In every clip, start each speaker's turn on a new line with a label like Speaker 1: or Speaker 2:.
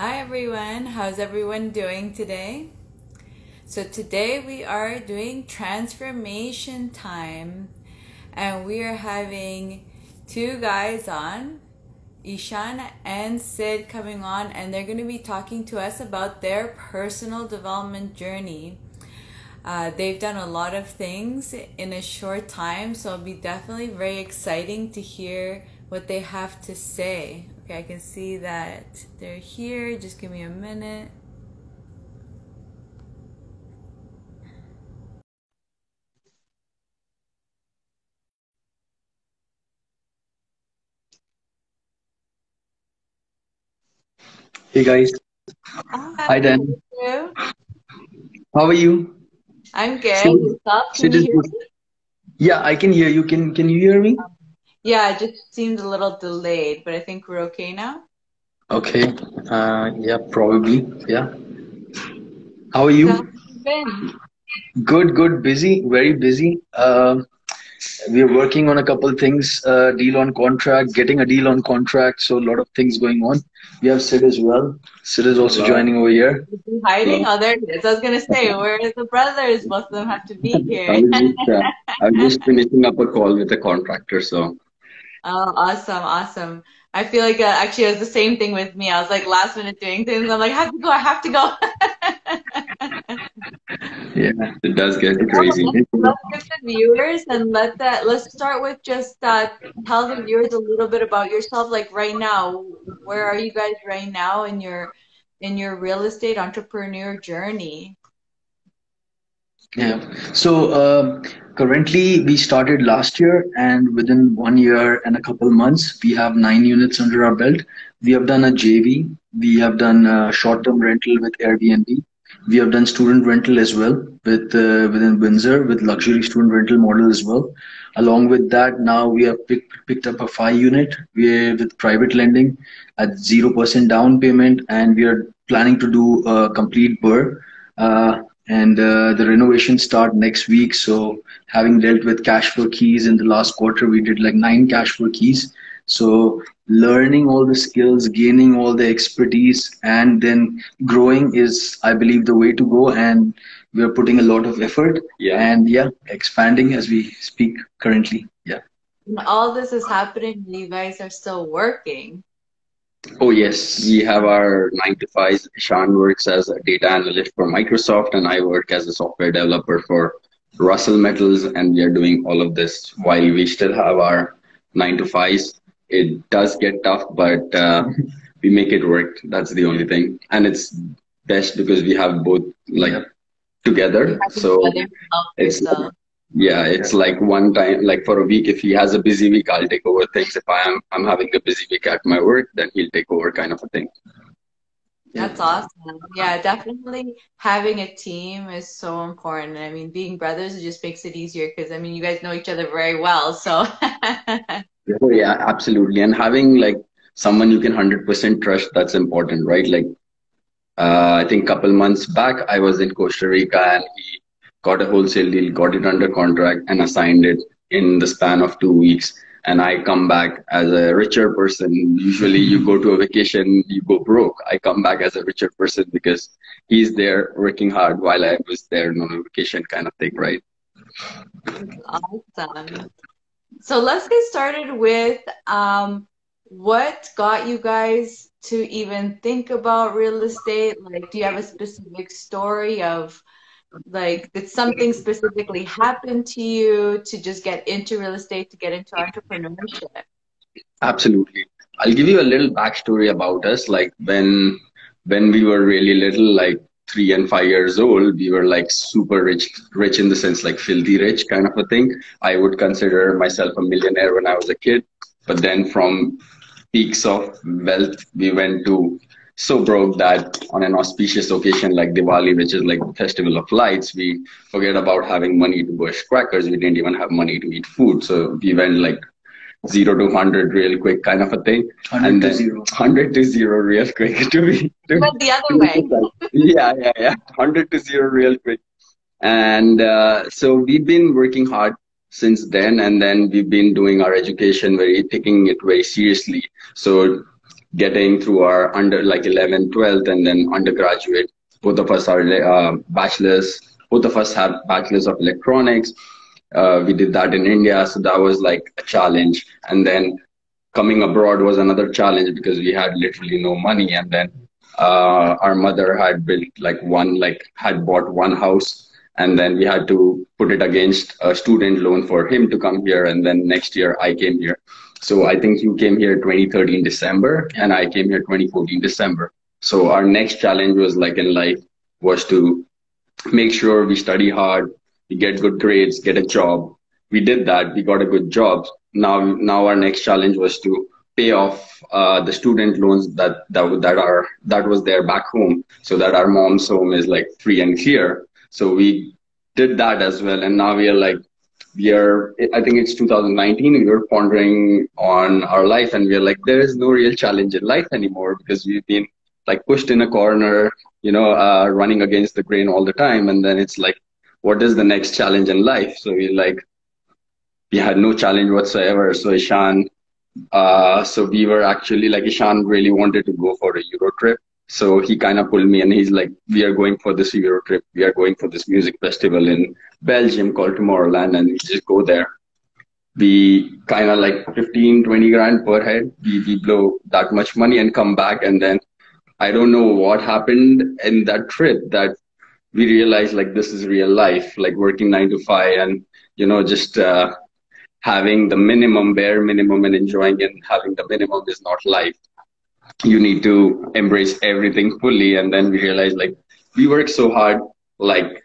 Speaker 1: Hi everyone, how's everyone doing today? So today we are doing transformation time and we are having two guys on, Ishan and Sid coming on, and they're going to be talking to us about their personal development journey. They've done a lot of things in a short time, so it'll be definitely very exciting to hear what they have to say. Okay, I can see that they're here. Just give me a minute.
Speaker 2: Hey guys,
Speaker 1: Hi,
Speaker 2: hi Dan.
Speaker 1: you.
Speaker 2: How are you?
Speaker 1: I'm good.
Speaker 2: Sid,
Speaker 1: Yourself? Can
Speaker 2: Sid
Speaker 1: you
Speaker 2: is
Speaker 1: hear
Speaker 2: good.
Speaker 1: me?
Speaker 2: Yeah, I can hear you. Can you hear me?
Speaker 1: Yeah, it just seemed a little delayed, but I think we're okay now.
Speaker 2: Okay. Yeah, probably. Yeah. How are
Speaker 1: So how have
Speaker 2: you?
Speaker 1: you been?
Speaker 2: Good, good. Busy, very busy. We're working on a couple of things. Deal on contract, getting a deal on contract. So a lot of things going on. We have Sid as well. Sid is also
Speaker 3: Hello.
Speaker 2: joining over here.
Speaker 1: Is he hiding?
Speaker 3: Hello.
Speaker 1: Oh, there he is. I was gonna say, where are the brothers? Both of them have to be
Speaker 3: I
Speaker 1: here.
Speaker 3: was just uh, I was just finishing up a call with a contractor, so
Speaker 1: Oh, awesome, awesome. I feel like actually it was the same thing with me. I was like last minute doing things. I'm like, I have to go, I have to go.
Speaker 2: Yeah.
Speaker 3: it does get
Speaker 1: So
Speaker 3: crazy.
Speaker 1: let's give the viewers and let's start with just tell the viewers a little bit about yourself. Like right now, where are you guys right now in your real estate entrepreneur journey?
Speaker 2: Yeah. So currently, we started last year, and within 1 year and a couple months, we have 9 units under our belt. We have done a JV. We have done short-term rental with Airbnb. We have done student rental as well with within Windsor with luxury student rental model as well. Along with that, now we have picked up a 5 unit with private lending at 0% down payment, and we are planning to do a complete BRRRR. And the renovation start next week. So having dealt with cash flow keys in the last quarter, we did like 9 cash flow keys. So learning all the skills, gaining all the expertise, and then growing is, I believe, the way to go. And we are putting a lot of effort.
Speaker 3: Yeah.
Speaker 2: And yeah, expanding as we speak currently. Yeah.
Speaker 1: And all this is happening when you guys are still working.
Speaker 3: Oh yes, we have our 9 to 5. Ishan works as a data analyst for Microsoft, and I work as a software developer for Russell Metals, and we are doing all of this while we still have our 9 to 5s. It does get tough, but we make it work. That's the only thing, and it's best because we have both like
Speaker 2: Yeah.
Speaker 1: You
Speaker 3: together.
Speaker 1: have each
Speaker 3: So
Speaker 1: other to help
Speaker 3: it's
Speaker 1: yourself.
Speaker 3: yeah, it's like one time, like for a week, if he has a busy week, I'll take over things. If I'm having a busy week at my work, then he'll take over kind of a thing.
Speaker 2: Yeah.
Speaker 1: That's awesome. Yeah, definitely having a team is so important. I mean, being brothers, it just makes it easier because I mean, you guys know each other very well. So,
Speaker 3: Oh yeah, absolutely. And having like someone you can 100% trust, that's important, right? Like I think couple months back, I was in Costa Rica and he got a wholesale deal, got it under contract, and assigned it in the span of 2 weeks. And I come back as a richer person. Usually, you go to a vacation, you go broke. I come back as a richer person because he's there working hard while I was there on a vacation, kind of thing, right?
Speaker 1: it's awesome. So let's get started with what got you guys to even think about real estate? Like, do you have a specific story of like, did something specifically happen to you to just get into real estate, to get into entrepreneurship?
Speaker 3: Absolutely. I'll give you a little backstory about us. Like when we were really little, like 3 and 5 years old, we were like super rich, rich in the sense like filthy rich kind of a thing. I would consider myself a millionaire when I was a kid. But then from peaks of wealth, we went to so broke that on an auspicious occasion like Diwali, which is like the festival of lights, we forget about having money to buy crackers. We didn't even have money to eat food. So we went like 0 to 100 real quick kind of a thing,
Speaker 2: 100
Speaker 3: and
Speaker 2: to
Speaker 3: then
Speaker 2: 0.
Speaker 3: 100 to 0 real quick
Speaker 1: But the
Speaker 3: to
Speaker 1: other
Speaker 3: be
Speaker 1: way.
Speaker 3: precise. Yeah, 100 to 0 real quick. And so we've been working hard since then, and then we've been doing our education, very taking it very seriously. So getting through our under like 11th, 12th, and then undergraduate. Both of us are bachelors. Both of us have bachelors of electronics. We did that in India, so that was like a challenge. And then coming abroad was another challenge because we had literally no money. And then our mother had built like had bought one house, and then we had to put it against a student loan for him to come here. And then next year I came here. So I think you came here 2013 December, and I came here 2014 December. So our next challenge was like in life was to make sure we study hard, we get good grades, get a job. We did that. We got a good job. Now our next challenge was to pay off the student loans that was there back home, so that our mom's home is like free and clear. So we did that as well, and now we are. I think it's 2019. We were pondering on our life, and we are like, there is no real challenge in life anymore because we've been like pushed in a corner, running against the grain all the time. And then it's like, what is the next challenge in life? So we had no challenge whatsoever. So so we were actually like, Ishan really wanted to go for a Euro trip. So he kind of pulled me and he's like, we are going for this Euro trip. We are going for this music festival in Belgium called Tomorrowland, and we just go there. We kind of like 15, 20 grand per head. We blow that much money and come back. And then I don't know what happened in that trip that we realized like this is real life, like working 9 to 5 and, just having the minimum, bare minimum and enjoying and having the minimum is not life. You need to embrace everything fully. And then we realized like we work so hard, like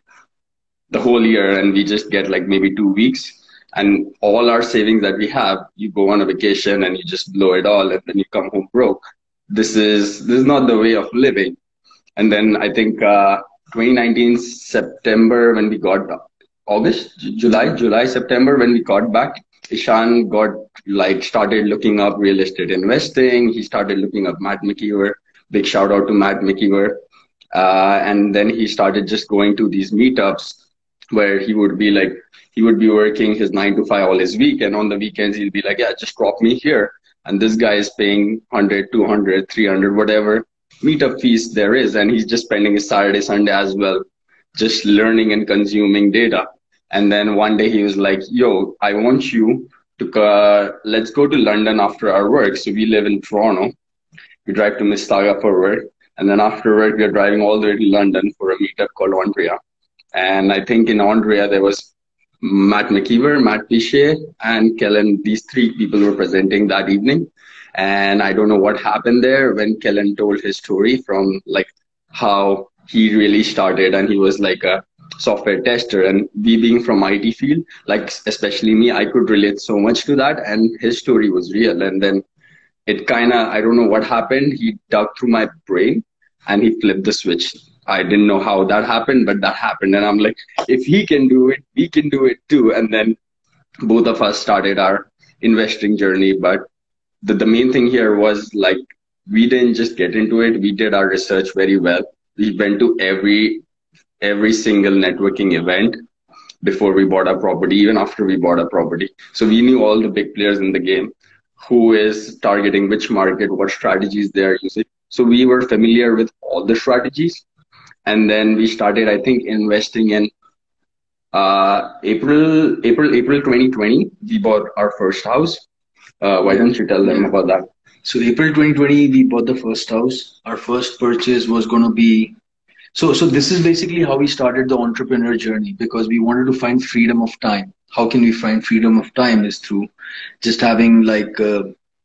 Speaker 3: the whole year, and we just get like maybe 2 weeks, and all our savings that we have, you go on a vacation and you just blow it all, and then you come home broke. This is not the way of living. And then I think 2019 September when we got July, September when we got back, Ishan got like started looking up real estate investing. He started looking up Matt McKeever. Big shout out to Matt McKeever. And then he started just going to these meetups where he would be working his 9 to 5 all his week, and on the weekends he'll be like, yeah, just drop me here. And this guy is paying 100, 200, 300, whatever meetup fees there is, and he's just spending his Saturday, Sunday as well, just learning and consuming data. And then one day he was like, yo, I want you to let's go to London after our work. So we live in Toronto. We drive to Mississauga for work, and then after work we are driving all the way to London for a meetup called Andrea. And I think in Andrea there was Matt McKeever, Matt Pichet, and Kellen. These three people were presenting that evening. And I don't know what happened there when Kellen told his story from like how he really started, and he was like a software tester. And we being from IT field, like especially me, I could relate so much to that. And his story was real. And then it kind of, I don't know what happened. He dug through my brain and he flipped the switch. I didn't know how that happened, but that happened. And I'm like, if he can do it, we can do it too. And then both of us started our investing journey. But the main thing here was like, we didn't just get into it. We did our research very well. We went to every single networking event before we bought our property, even after we bought our property. So we knew all the big players in the game, who is targeting which market, what strategies they are using. So we were familiar with all the strategies. And then we started, I think, investing in April 2020. We bought our first house. Why don't you tell them about that?
Speaker 2: So April 2020, we bought the first house. Our first purchase was going to be, so this is basically how we started the entrepreneur journey, because we wanted to find freedom of time. How can we find freedom of time is through just having like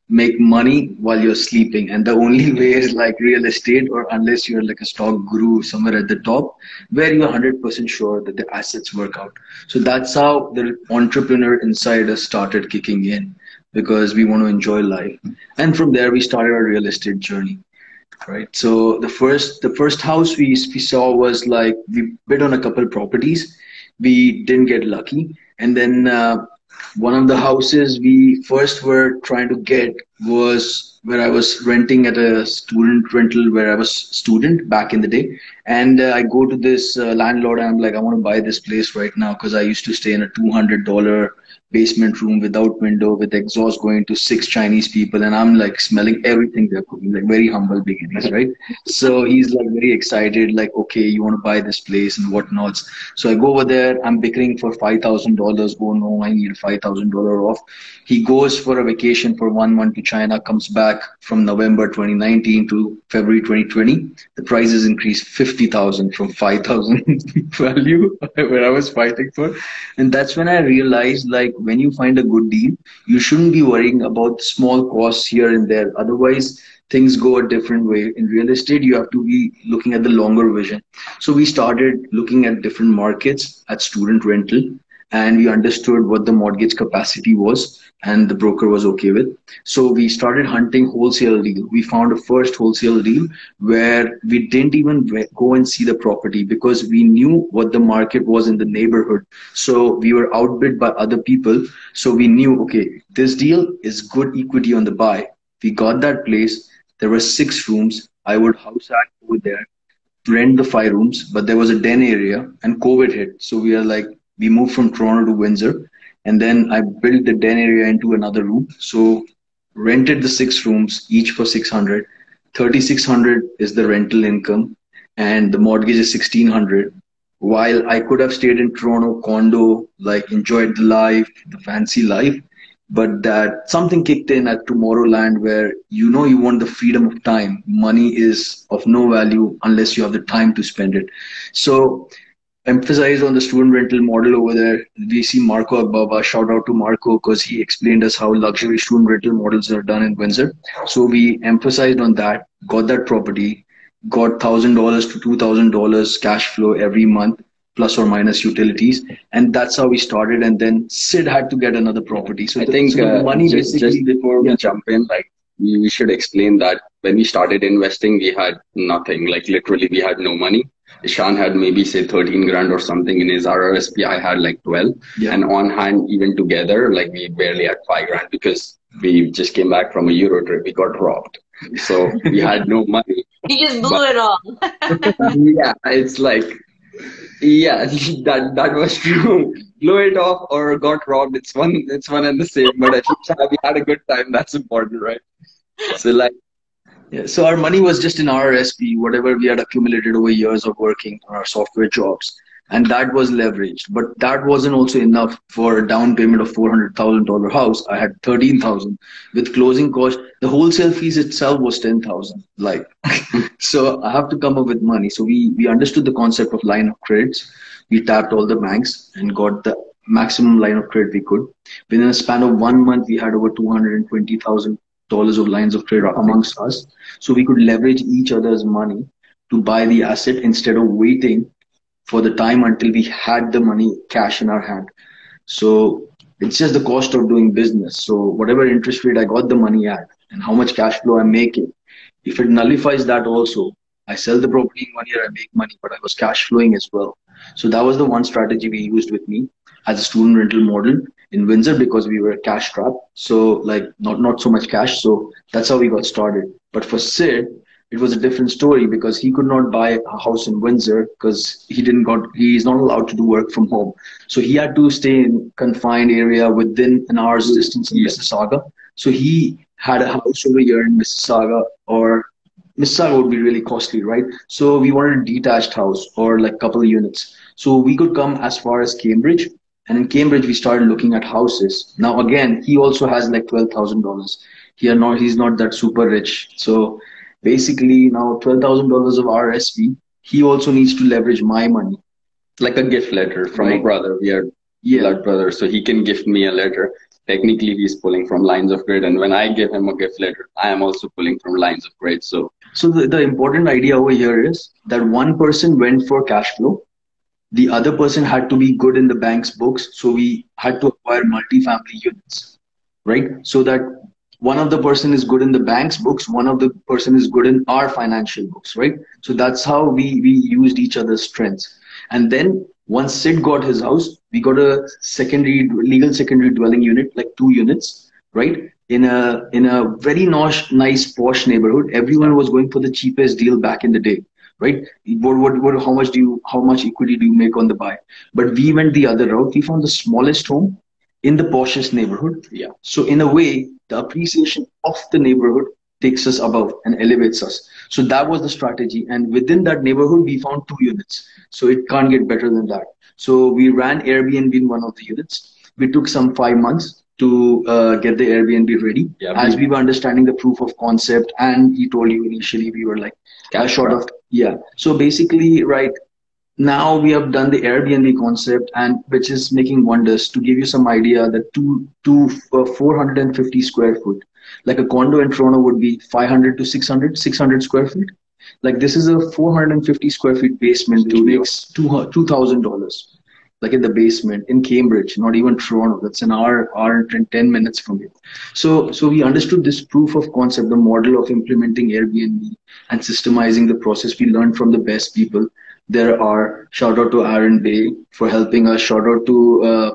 Speaker 2: make money while you're sleeping. And the only way is like real estate, or unless you're like a stock guru somewhere at the top where you're 100% sure that the assets work out. So that's how the entrepreneur inside us started kicking in, because we want to enjoy life. And from there we started our real estate journey. Right. So the first house we saw was like, we bid on a couple properties. We didn't get lucky. And then one of the houses we first were trying to get was where I was renting at a student rental, where I was student back in the day. And I go to this landlord and I'm like, I want to buy this place right now, because I used to stay in a $200 basement room without window with exhaust going to six Chinese people, and I'm like smelling everything they're cooking, like very humble beginnings, right? So he's like very excited, like, okay, you want to buy this place and whatnots. So I go over there, I'm bickering for $5,000. Oh no, I need $5,000 off. He goes for a vacation for 1 month to China, comes back from November 2019 to February 2020. The prices increased 50,000 from 5,000 value where I was fighting for. And that's when I realized, like, when you find a good deal, you shouldn't be worrying about small costs here and there. Otherwise, things go a different way. In real estate, you have to be looking at the longer vision. So we started looking at different markets at student rental, and we understood what the mortgage capacity was and the broker was okay with. So we started hunting wholesale deal. We found a first wholesale deal where we didn't even go and see the property because we knew what the market was in the neighborhood. So we were outbid by other people. So we knew, okay, this deal is good equity on the buy. We got that place. There were 6 rooms. I would house act over there, rent the 5 rooms, but there was a den area and COVID hit. So we are like, we moved from Toronto to Windsor, and then I built the den area into another room. So rented the 6 rooms, each for 600. 3,600 is the rental income, and the mortgage is 1,600. While I could have stayed in Toronto condo, like enjoyed the life, the fancy life, but that something kicked in at Tomorrowland where you know you want the freedom of time. Money is of no value unless you have the time to spend it. So emphasized on the student rental model over there. We see Marco Agbaba. Shout out to Marco because he explained us how luxury student rental models are done in Windsor. So we emphasized on that, got that property, got $1,000 to $2,000 cash flow every month, plus or minus utilities, and that's how we started. And then Sid had to get another property. So
Speaker 3: I think
Speaker 2: the money
Speaker 3: just before we jump in, like we should explain that when we started investing, we had nothing. Like literally, we had no money. Ishan had maybe say 13 grand or something in his RRSP. I had like 12, and on hand even together, like we barely had 5 grand because we just came back from a Euro trip. We got robbed, so we had no money.
Speaker 4: He just blew it all.
Speaker 3: Yeah, it's like, yeah, that was true. Blow it off or got robbed. It's one and the same. But at least we had a good time. That's important, right? So like,
Speaker 2: yeah, so our money was just in RRSP, whatever we had accumulated over years of working on our software jobs. And that was leveraged. But that wasn't also enough for a down payment of $400,000 house. I had 13,000 with closing cost. The wholesale fees itself was 10,000. Like, so I have to come up with money. So we understood the concept of line of credits. We tapped all the banks and got the maximum line of credit we could. Within a span of 1 month, we had over $220,000 of lines of credit amongst us. So we could leverage each other's money to buy the asset instead of waiting for the time until we had the money cash in our hand. So it's just the cost of doing business. So whatever interest rate I got the money at and how much cash flow I'm making, if it nullifies that also, I sell the property in 1 year, I make money, but I was cash flowing as well. So that was the one strategy we used with me as a student rental model in Windsor because we were cash strapped. So like not so much cash. So that's how we got started. But for Sid, it was a different story because he could not buy a house in Windsor because he's not allowed to do work from home. So he had to stay in confined area within an hour's distance in Mississauga. So he had a house over here in Mississauga, or Mississauga would be really costly, right? So we wanted a detached house or like couple of units. So we could come as far as Cambridge. And in Cambridge, we started looking at houses. Now, again, he also has like $12,000. He's not that super rich. So basically now $12,000 of RSP, he also needs to leverage my money.
Speaker 3: like a gift letter from a brother. We are blood brothers, so he can gift me a letter. Technically, he's pulling from lines of credit, and when I give him a gift letter, I am also pulling from lines of credit. So
Speaker 2: the important idea over here is that one person went for cash flow. The other person had to be good in the bank's books. So we had to acquire multi-family units, right? So that one of the person is good in the bank's books, one of the person is good in our financial books, right? So that's how we used each other's strengths. And then once Sid got his house, we got a legal secondary dwelling unit, like 2 units, right? In a very nice posh neighborhood. Everyone was going for the cheapest deal back in the day, right? How much equity do you make on the buy? But we went the other route. We found the smallest home in the poshest neighborhood.
Speaker 3: Yeah.
Speaker 2: So in a way, the appreciation of the neighborhood takes us above and elevates us. So that was the strategy. And within that neighborhood, we found 2 units. So it can't get better than that. So we ran Airbnb in one of the units. We took some 5 months to get the Airbnb ready.
Speaker 3: Yeah,
Speaker 2: as we were understanding the proof of concept. And he told you initially we were like
Speaker 3: cash
Speaker 2: short
Speaker 3: trap.
Speaker 2: of, yeah. So basically, right, now we have done the Airbnb concept, and which is making wonders. To give you some idea, the 450 square foot, like a condo in Toronto would be 500 to 600 square feet. Like this is a 450 square feet basement, which makes $2,000. Like in the basement in Cambridge, not even Toronto. That's an hour and 10 minutes from here. So we understood this proof of concept, the model of implementing Airbnb and systemizing the process. We learned from the best people. There are shout out to Aaron Day for helping us. Shout out to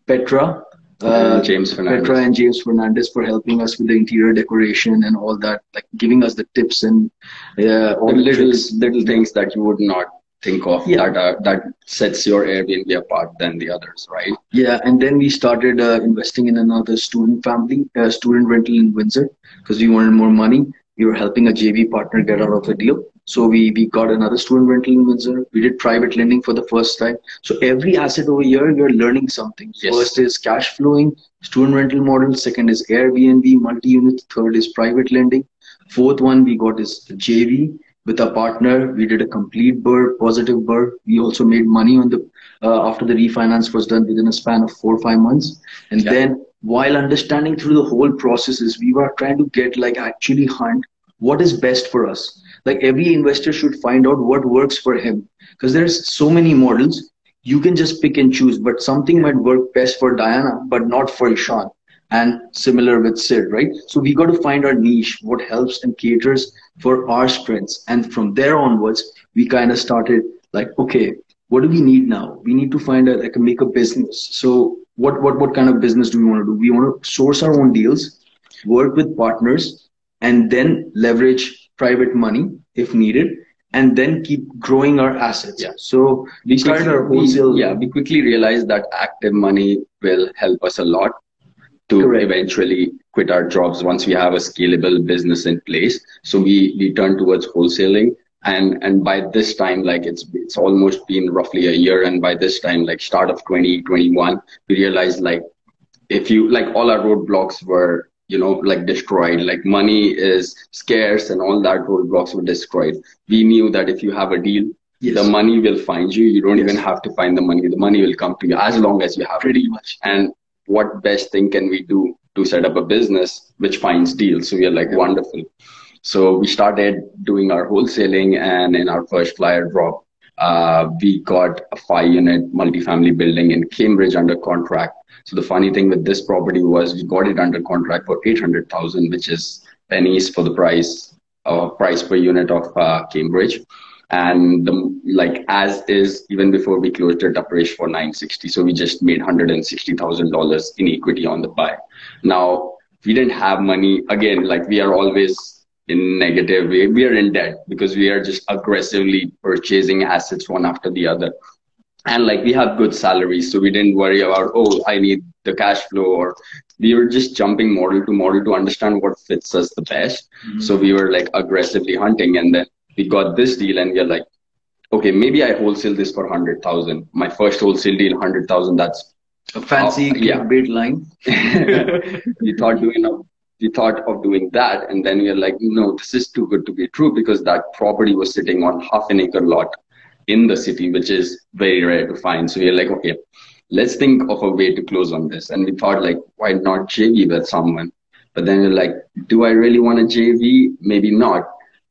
Speaker 2: Petra, Petra and James Fernandez for helping us with the interior decoration and all that, like giving us the tips and all
Speaker 3: The
Speaker 2: the
Speaker 3: little things that you would not think of, that sets your Airbnb apart than the others, right?
Speaker 2: Yeah, and then we started investing in another student rental in Windsor, because we wanted more money. We were helping a JV partner get out of the deal. So we got another student rental in Windsor. We did private lending for the first time. So every asset over here, you're learning something.
Speaker 3: Yes.
Speaker 2: First is cash flowing, student rental model. Second is Airbnb, multi-unit. Third is private lending. Fourth one we got is JV with a partner. We did a complete BRRRR, positive BRRRR. We also made money on the after the refinance was done within a span of 4 or 5 months. And then while understanding through the whole processes, we were trying to get like actually hunt what is best for us. Like every investor should find out what works for him, because there's so many models. You can just pick and choose, but something might work best for Diana, but not for Ishan. And similar with Sid, right? So we got to find our niche, what helps and caters for our strengths. And from there onwards, we kind of started like, okay, what do we need now? We need to find a like make a business. So what kind of business do we want to do? We want to source our own deals, work with partners, and then leverage private money if needed, and then keep growing our assets.
Speaker 3: Yeah.
Speaker 2: So we started our wholesale.
Speaker 3: We quickly realized that active money will help us a lot to eventually quit our jobs once we have a scalable business in place. So we turn towards wholesaling. And by this time, like it's almost been roughly a year. And by this time, like start of 2021, we realized like if you like all our roadblocks were, like destroyed, like money is scarce and all that roadblocks were destroyed. We knew that if you have a deal, the money will find you. You don't even have to find the money. The money will come to you as long as you have
Speaker 2: pretty much.
Speaker 3: And what best thing can we do to set up a business which finds deals? So we are like, wonderful. So we started doing our wholesaling, and in our first flyer drop, we got a 5-unit multifamily building in Cambridge under contract. So the funny thing with this property was we got it under contract for 800,000, which is pennies for the price per unit of Cambridge. And like as is, even before we closed it, appraised for 960. So we just made $160,000 in equity on the buy. Now we didn't have money. Again, like we are always in negative. We are in debt because we are just aggressively purchasing assets one after the other. And like we have good salaries, so we didn't worry about, oh, I need the cash flow, or we were just jumping model to understand what fits us the best. So we were like aggressively hunting, and then we got this deal, and we are like, okay, maybe I wholesale this for 100,000. My first wholesale deal, 100,000. That's
Speaker 2: a fancy clickbait line.
Speaker 3: We thought of doing that, and then we are like, no, this is too good to be true, because that property was sitting on half an acre lot in the city, which is very rare to find. So we are like, okay, let's think of a way to close on this. And we thought like, why not JV with someone? But then we're like, do I really want a JV? Maybe not.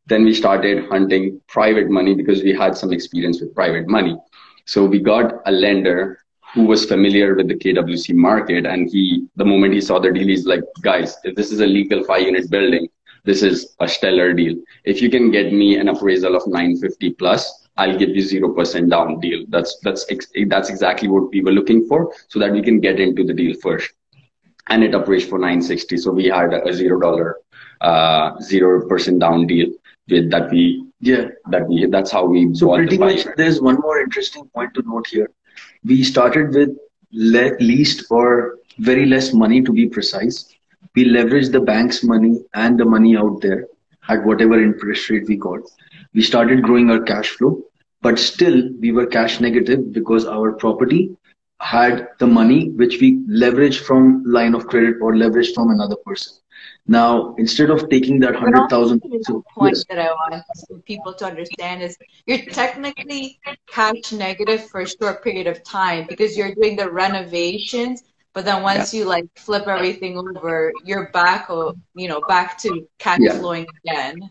Speaker 3: Then we started hunting private money because we had some experience with private money. So we got a lender who was familiar with the KWC market. And the moment he saw the deal, he's like, guys, if this is a legal 5-unit building, this is a stellar deal. If you can get me an appraisal of 950 plus, I'll give you 0% down deal. That's exactly what we were looking for, so that we can get into the deal first. And it appraised for 960. So we had a $0, 0% down deal with that. That's how we.
Speaker 2: So pretty much, there's one more interesting point to note here. We started with least or very less money to be precise. We leveraged the bank's money and the money out there at whatever interest rate we got. We started growing our cash flow, but still we were cash negative because our property had the money which we leveraged from line of credit or leveraged from another person. Now, instead of taking that
Speaker 1: But also,
Speaker 2: 100,000,
Speaker 1: there's a
Speaker 2: so
Speaker 1: point
Speaker 2: yes,
Speaker 1: that I want people to understand is you're technically cash negative for a short period of time because you're doing the renovations, but then
Speaker 3: Yeah,
Speaker 1: once you like flip everything over, you're back, back to cash
Speaker 3: yeah,
Speaker 1: flowing again.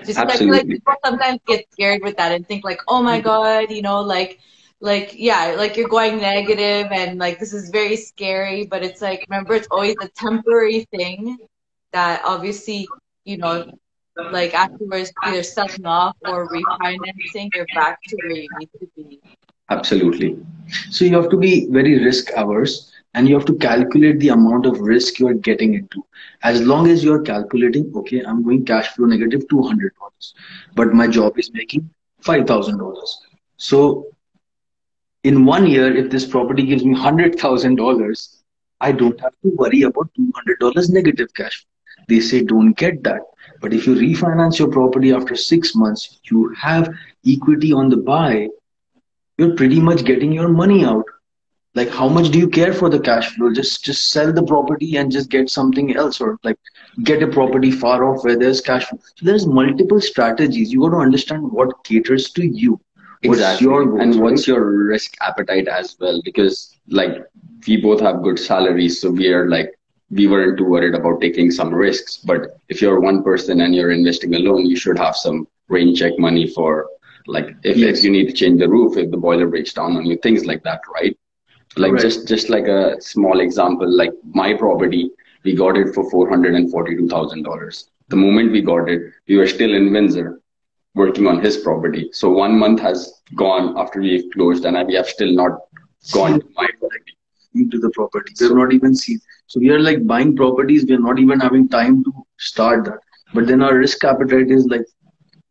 Speaker 1: Just because I feel like
Speaker 3: absolutely.
Speaker 1: people sometimes get scared with that and think like, oh my God, yeah, like you're going negative and like this is very scary, but it's like remember it's always a temporary thing that obviously, you know, like afterwards either selling off or refinancing, you're back to where you need to be.
Speaker 3: Absolutely.
Speaker 2: so you have to be very risk averse and you have to calculate the amount of risk you are getting into. As long as you are calculating, okay, I'm going cash flow negative $200, but my job is making $5,000. So in 1 year, if this property gives me $100,000, I don't have to worry about $200 negative cash flow. They say don't get that. But if you refinance your property after 6 months, you have equity on the buy, you're pretty much getting your money out. Like how much do you care for the cash flow? Just sell the property and just get something else, or like get a property far off where there's cash flow. So there's multiple strategies. You got to understand what caters to you. What's
Speaker 3: Exactly.
Speaker 2: your
Speaker 3: And
Speaker 2: goals, right?
Speaker 3: what's your risk appetite as well? Because like we both have good salaries, so we weren't too worried about taking some risks. But if you're one person and you're investing alone, you should have some rain check money for like if
Speaker 2: Yes,
Speaker 3: you need to change the roof, if the boiler breaks down on you, things like that, right? Like
Speaker 2: correct.
Speaker 3: just like a small example, like my property, we got it for $442,000. The moment we got it, we were still in Windsor working on his property. So 1 month has gone after we've closed, and we have still not gone
Speaker 2: Seen
Speaker 3: to my
Speaker 2: like
Speaker 3: property.
Speaker 2: into the property. We've
Speaker 3: So
Speaker 2: not even seen. So we are like buying properties. We're not even having time to start that. But then our risk appetite is like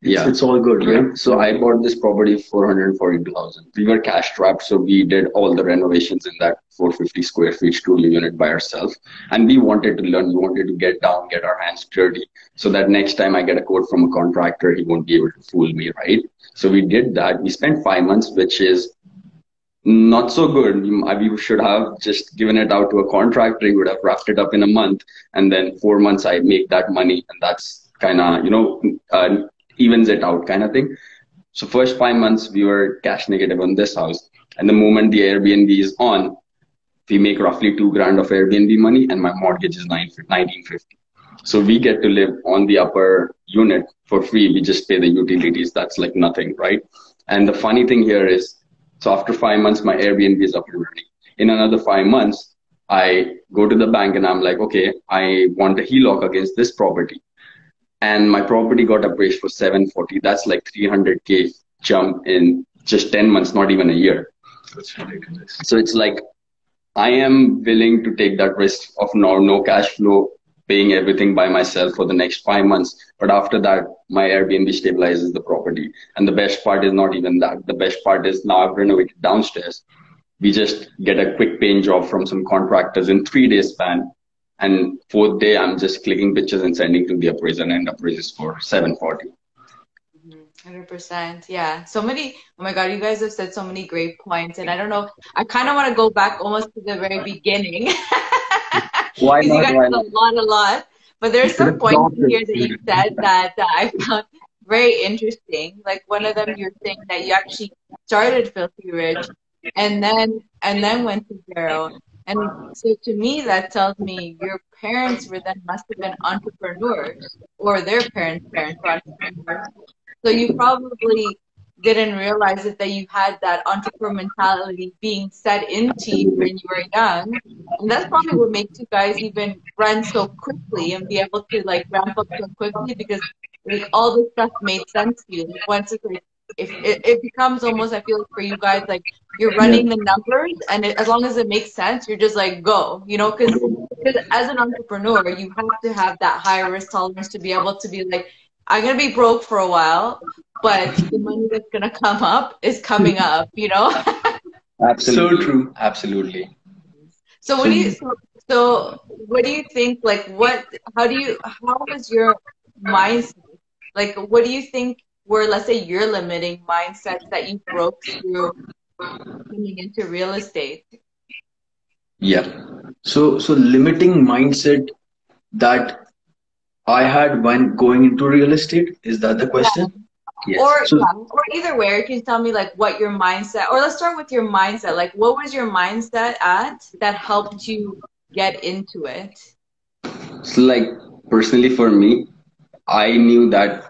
Speaker 3: yeah,
Speaker 2: it's all good,
Speaker 3: yeah.
Speaker 2: right?
Speaker 3: So I bought this property for 142,000. We were cash strapped, so we did all the renovations in that 450 square feet studio unit by ourselves. And we wanted to learn. We wanted to get down, get our hands dirty, so that next time I get a quote from a contractor, he won't be able to fool me, right? So we did that. We spent 5 months, which is not so good. We should have just given it out to a contractor. He would have wrapped it up in a month, and then 4 months I make that money, and that's kind of evens it out kind of thing. So first 5 months we were cash negative on this house, and the moment the Airbnb is on, we make roughly 2 grand of Airbnb money, and my mortgage is 1950. So we get to live on the upper unit for free. We just pay the utilities. That's like nothing, right? And the funny thing here is, so after 5 months, my Airbnb is up and running. In another 5 months, I go to the bank and I'm like, okay, I want a HELOC against this property. And my property got appraised for 740. That's like 300K jump in just 10 months, not even a year.
Speaker 2: That's ridiculous.
Speaker 3: So it's like I am willing to take that risk of no cash flow, paying everything by myself for the next 5 months. But after that, my Airbnb stabilizes the property. And the best part is not even that. The best part is now I've renovated downstairs. We just get a quick paint job from some contractors in 3 days span. And fourth day, I'm just clicking pictures and sending to the appraiser, and appraises for 740.
Speaker 1: 100%. Yeah. So many, oh my God, you guys have said so many great points. And I don't know, I kind of want to go back almost to the very beginning
Speaker 3: Why
Speaker 1: because you
Speaker 3: not?
Speaker 1: guys
Speaker 3: Why
Speaker 1: said
Speaker 3: not?
Speaker 1: a lot. But there's some
Speaker 2: Let's
Speaker 1: points
Speaker 2: stop
Speaker 1: in
Speaker 2: this.
Speaker 1: here that you said that I found very interesting. Like one of them, you're saying that you actually started Filthy Rich and then went to zero. And so to me, that tells me your parents were then must have been entrepreneurs or their parents were entrepreneurs. So you probably didn't realize it that you had that entrepreneur mentality being set into you when you were young. And that's probably what makes you guys even run so quickly and be able to like ramp up so quickly because like all this stuff made sense to you. Like once it's like if it becomes almost I feel like for you guys like you're
Speaker 2: Yeah.
Speaker 1: running the numbers and as long as it makes sense, you're just like go, because as an entrepreneur, you have to have that high risk tolerance to be able to be like, I'm gonna be broke for a while, but the money that's gonna come up is coming up.
Speaker 2: So
Speaker 3: Absolutely.
Speaker 2: true.
Speaker 3: Absolutely.
Speaker 1: So what
Speaker 2: So
Speaker 1: do you what do you think like how was your mindset? Like what do you think were, let's say, your limiting mindsets that you broke through coming into real estate?
Speaker 2: yeah. So limiting mindset that I had when going into real estate, is that the
Speaker 1: Yeah.
Speaker 2: question?
Speaker 3: Yes.
Speaker 1: Or
Speaker 2: So
Speaker 1: yeah, or either way, or you can tell me like what your mindset, or let's start with your mindset. Like what was your mindset at that helped you get into it?
Speaker 3: So like personally for me, I knew that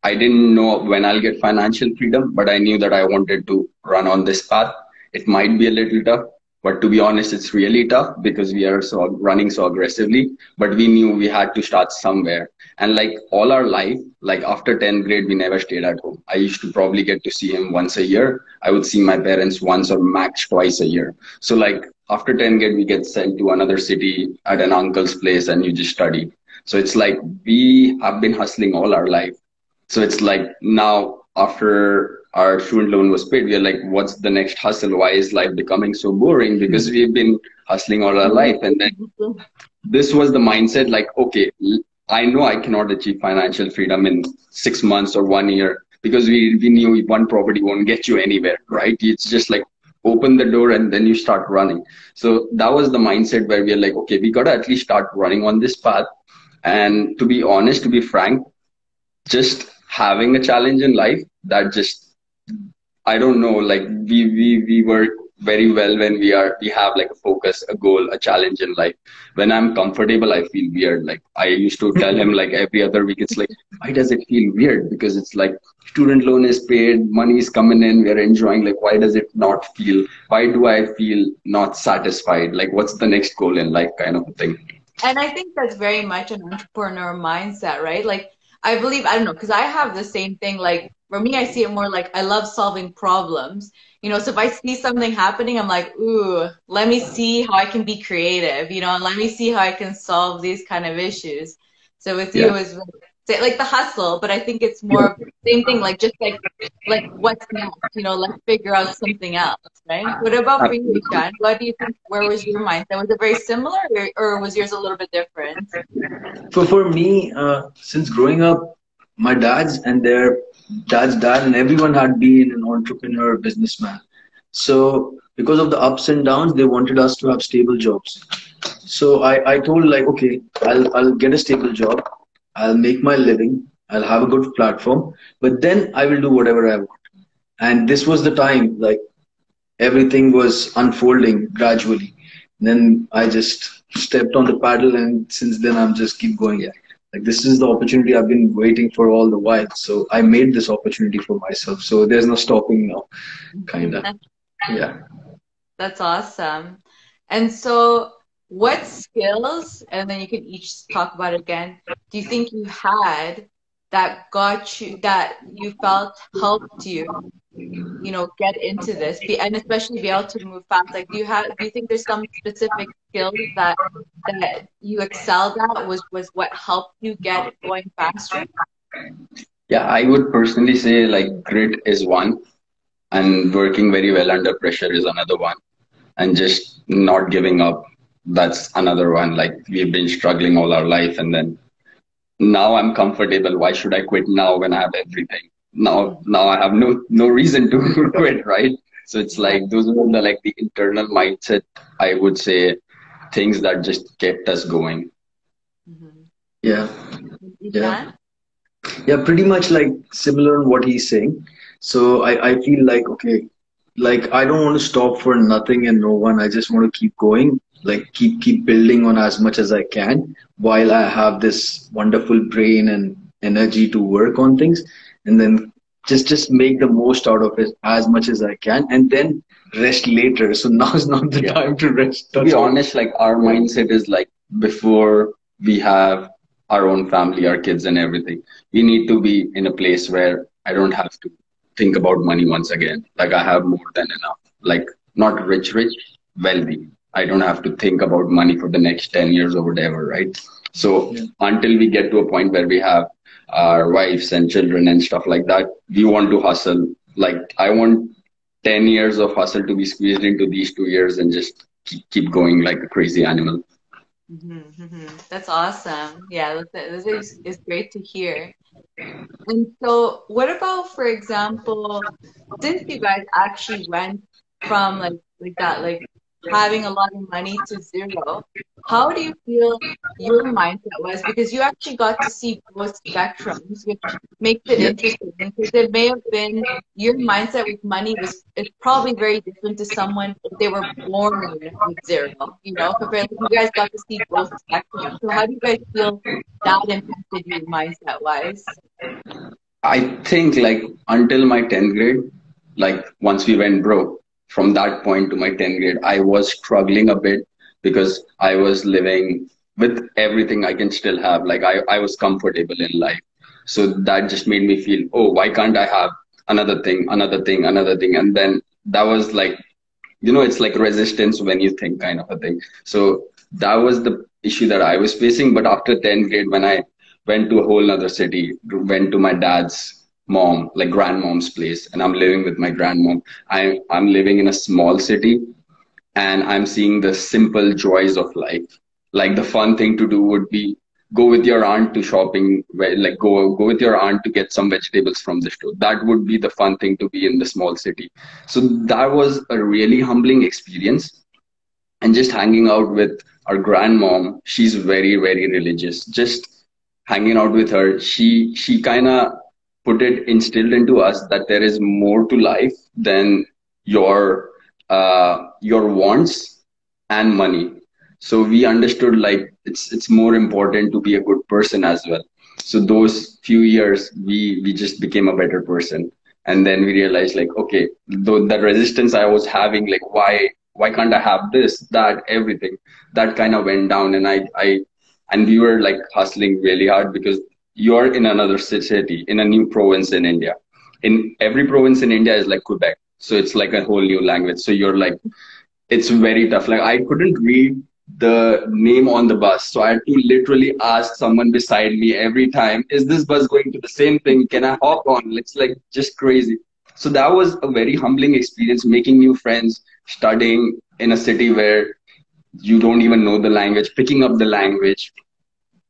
Speaker 3: I didn't know when I'll get financial freedom, but I knew that I wanted to run on this path. It might be a little tough, but to be honest, it's really tough because we are so running so aggressively. But we knew we had to start somewhere. And like all our life, like after 10th grade, we never stayed at home. I used to probably get to see him once a year. I would see my parents once or max twice a year. So like after 10th grade, we get sent to another city at an uncle's place and you just study. So it's like we have been hustling all our life. So it's like now after our student loan was paid, we are like, what's the next hustle? Why is life becoming so boring? Because we've been hustling all our life. And then this was the mindset like, okay, I know I cannot achieve financial freedom in 6 months or 1 year because we knew one property won't get you anywhere, right? It's just like open the door and then you start running. So that was the mindset where we are like, okay, we got to at least start running on this path. And to be honest, to be frank, just having a challenge in life that just I don't know, like we work very well when we have like a focus, a goal, a challenge in life. When I'm comfortable, I feel weird. Like I used to tell him like every other week, it's like, why does it feel weird? Because it's like student loan is paid, money is coming in, we're enjoying. Like why does it not feel? Why do I feel not satisfied? Like what's the next goal in life, kind of a thing.
Speaker 1: And I think that's very much an entrepreneur mindset, right? Like, I believe, I don't know, because I have the same thing. Like, for me, I see it more like I love solving problems. So if I see something happening, I'm like, ooh, let me see how I can be creative, and let me see how I can solve these kind of issues. So with
Speaker 3: Yeah.
Speaker 1: you is like the hustle, but I think it's more of the same thing, like just like what's next, let's figure out something else, right? What about for you,
Speaker 3: Absolutely.
Speaker 1: Ishan? What do you think, where was your mindset? Was it very similar, or was yours a little bit different?
Speaker 2: for me, since growing up, my dad's and their dad's dad and everyone had been an entrepreneur, businessman. So because of the ups and downs, they wanted us to have stable jobs. So I told like, okay, I'll get a stable job, I'll make my living, I'll have a good platform, but then I will do whatever I want. And this was the time like everything was unfolding gradually. Then I just stepped on the paddle, and since then I'm just keep going. Like this is the opportunity I've been waiting for all the while. So I made this opportunity for myself. So there's no stopping now, kinda. Yeah.
Speaker 1: That's awesome. And so, what skills, and then you can each talk about it again, do you think you had that you felt helped you, get into this, and especially be able to move fast? Like, do you think there's some specific skills that you excelled at was what helped you get going faster?
Speaker 3: Yeah, I would personally say like grit is one, and working very well under pressure is another one, and just not giving up, that's another one. Like we've been struggling all our life, and then now I'm comfortable. Why should I quit now when I have everything? Now I have no reason to quit, right? So it's
Speaker 1: Right.
Speaker 3: like those are the like the internal mindset, I would say, things that just kept us going.
Speaker 1: Mm-hmm.
Speaker 2: Yeah. Yeah.
Speaker 1: Ishan?
Speaker 2: Yeah, pretty much like similar on what he's saying. So I feel like, okay, like I don't want to stop for nothing and no one. I just want to keep going, like keep building on as much as I can while I have this wonderful brain and energy to work on things, and then just make the most out of it as much as I can, and then rest later. So now is not the
Speaker 3: Yeah.
Speaker 2: time to rest.
Speaker 3: To be
Speaker 2: That's all.
Speaker 3: honest, like our mindset is like before we have our own family, our kids and everything, we need to be in a place where I don't have to think about money once again. Like I have more than enough. Like not rich, wealthy. I don't have to think about money for the next 10 years or whatever, right? So
Speaker 2: Yeah.
Speaker 3: until we get to a point where we have our wives and children and stuff like that, we want to hustle. Like I want 10 years of hustle to be squeezed into these 2 years and just keep going like a crazy animal.
Speaker 1: That's awesome. Yeah, is great to hear. And so, what about, for example, since you guys actually went from like that, like having a lot of money to zero, how do you feel your mindset was? Because you actually got to see both spectrums, which makes it
Speaker 3: Yeah.
Speaker 1: interesting. Because it may have been your mindset with money was it's probably very different to someone if they were born with zero, you know, compared you guys got to see both spectrums. So how do you guys feel that impacted you mindset wise?
Speaker 3: I think like until my 10th grade, like once we went broke, from that point to my 10th grade, I was struggling a bit because I was living with everything I can still have. Like I was comfortable in life. So that just made me feel, oh, why can't I have another thing, another thing, another thing? And then that was like, it's like resistance when you think kind of a thing. So that was the issue that I was facing. But after 10th grade, when I went to a whole other city, went to my dad's mom, like grandmom's place, and I'm living with my grandmom. I'm living in a small city, and I'm seeing the simple joys of life. Like the fun thing to do would be go with your aunt to shopping, like go with your aunt to get some vegetables from the store. That would be the fun thing to be in the small city. So that was a really humbling experience. And just hanging out with our grandmom, she's very, very religious. Just hanging out with her, she kind of put it instilled into us that there is more to life than your your wants and money. So we understood like it's more important to be a good person as well. So those few years we just became a better person. And then we realized like, okay, though the resistance I was having, like why can't I have this, that, everything, that kind of went down. And and we were like hustling really hard because you're in another city, in a new province in India. In every province in India is like Quebec. So it's like a whole new language. So you're like, it's very tough. Like I couldn't read the name on the bus. So I had to literally ask someone beside me every time, is this bus going to the same thing? Can I hop on? It's like just crazy. So that was a very humbling experience, making new friends, studying in a city where you don't even know the language, picking up the language.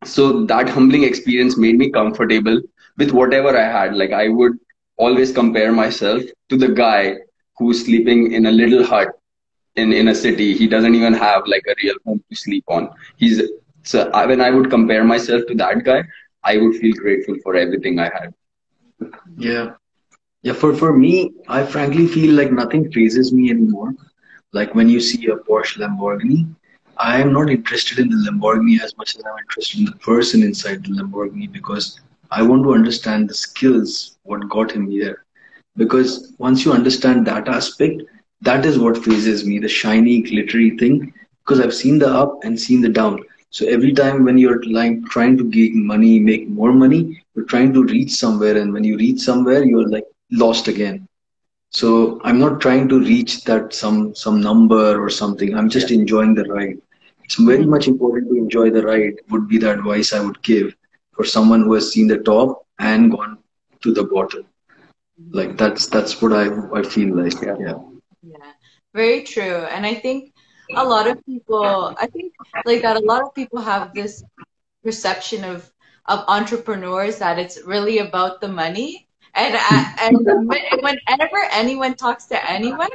Speaker 3: So that humbling experience made me comfortable with whatever I had. Like I would always compare myself to the guy who's sleeping in a little hut in a city. He doesn't even have like a real home to sleep on. When I would compare myself to that guy, I would feel grateful for everything I had.
Speaker 2: Yeah. Yeah, for me, I frankly feel like nothing phases me anymore. Like when you see a Porsche Lamborghini, I am not interested in the Lamborghini as much as I'm interested in the person inside the Lamborghini, because I want to understand the skills, what got him here. Because once you understand that aspect, that is what phases me, the shiny, glittery thing. Because I've seen the up and seen the down. So every time when you're like trying to gain money, make more money, you're trying to reach somewhere, and when you reach somewhere, you're like lost again. So I'm not trying to reach that some number or something. I'm just enjoying the ride. It's very much important to enjoy the ride, would be the advice I would give for someone who has seen the top and gone to the bottom. Like that's what I feel like. Yeah.
Speaker 1: Yeah, very true. And I think a lot of people, I think like that a lot of people have this perception of entrepreneurs that it's really about the money. And whenever anyone talks to anyone,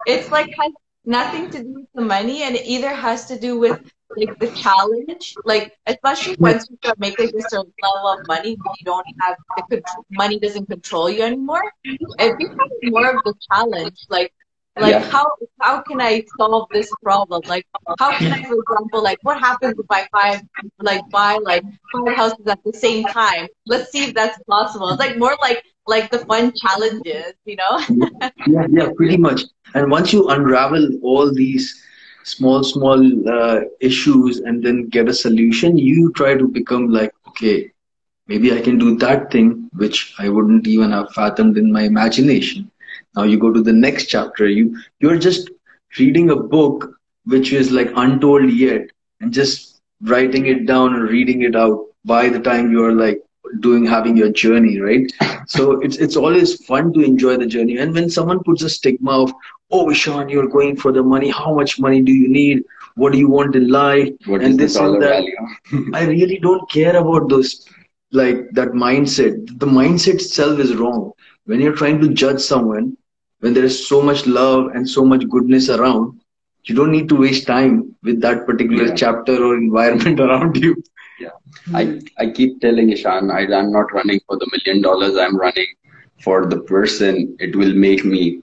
Speaker 1: it's like has nothing to do with the money, and it either has to do with like the challenge, like especially once you start making a certain level of money, when you don't have the money doesn't control you anymore. It becomes more of the challenge, like
Speaker 3: Yeah.
Speaker 1: how can I solve this problem? Like how can I, for example, like what happens if I buy like five houses at the same time? Let's see if that's possible. It's like more like the fun challenges, you know?
Speaker 2: Yeah, pretty much. And once you unravel all these small issues and then get a solution, you try to become like, okay, maybe I can do that thing which I wouldn't even have fathomed in my imagination. Now you go to the next chapter. You're just reading a book which is like untold yet, and just writing it down and reading it out by the time you're like having your journey, right? So it's always fun to enjoy the journey. And when someone puts a stigma of, "Oh, Ishan, you're going for the money. How much money do you need? What do you want in life?"
Speaker 3: What is
Speaker 2: And
Speaker 3: the
Speaker 2: this and
Speaker 3: dollar
Speaker 2: that.
Speaker 3: value?
Speaker 2: I really don't care about those, like that mindset. The mindset itself is wrong. When you're trying to judge someone, when there is so much love and so much goodness around, you don't need to waste time with that particular
Speaker 3: Yeah.
Speaker 2: chapter or environment around you.
Speaker 3: Yeah. I keep telling Ishan, I'm not running for the $1 million. I'm running for the person it will make me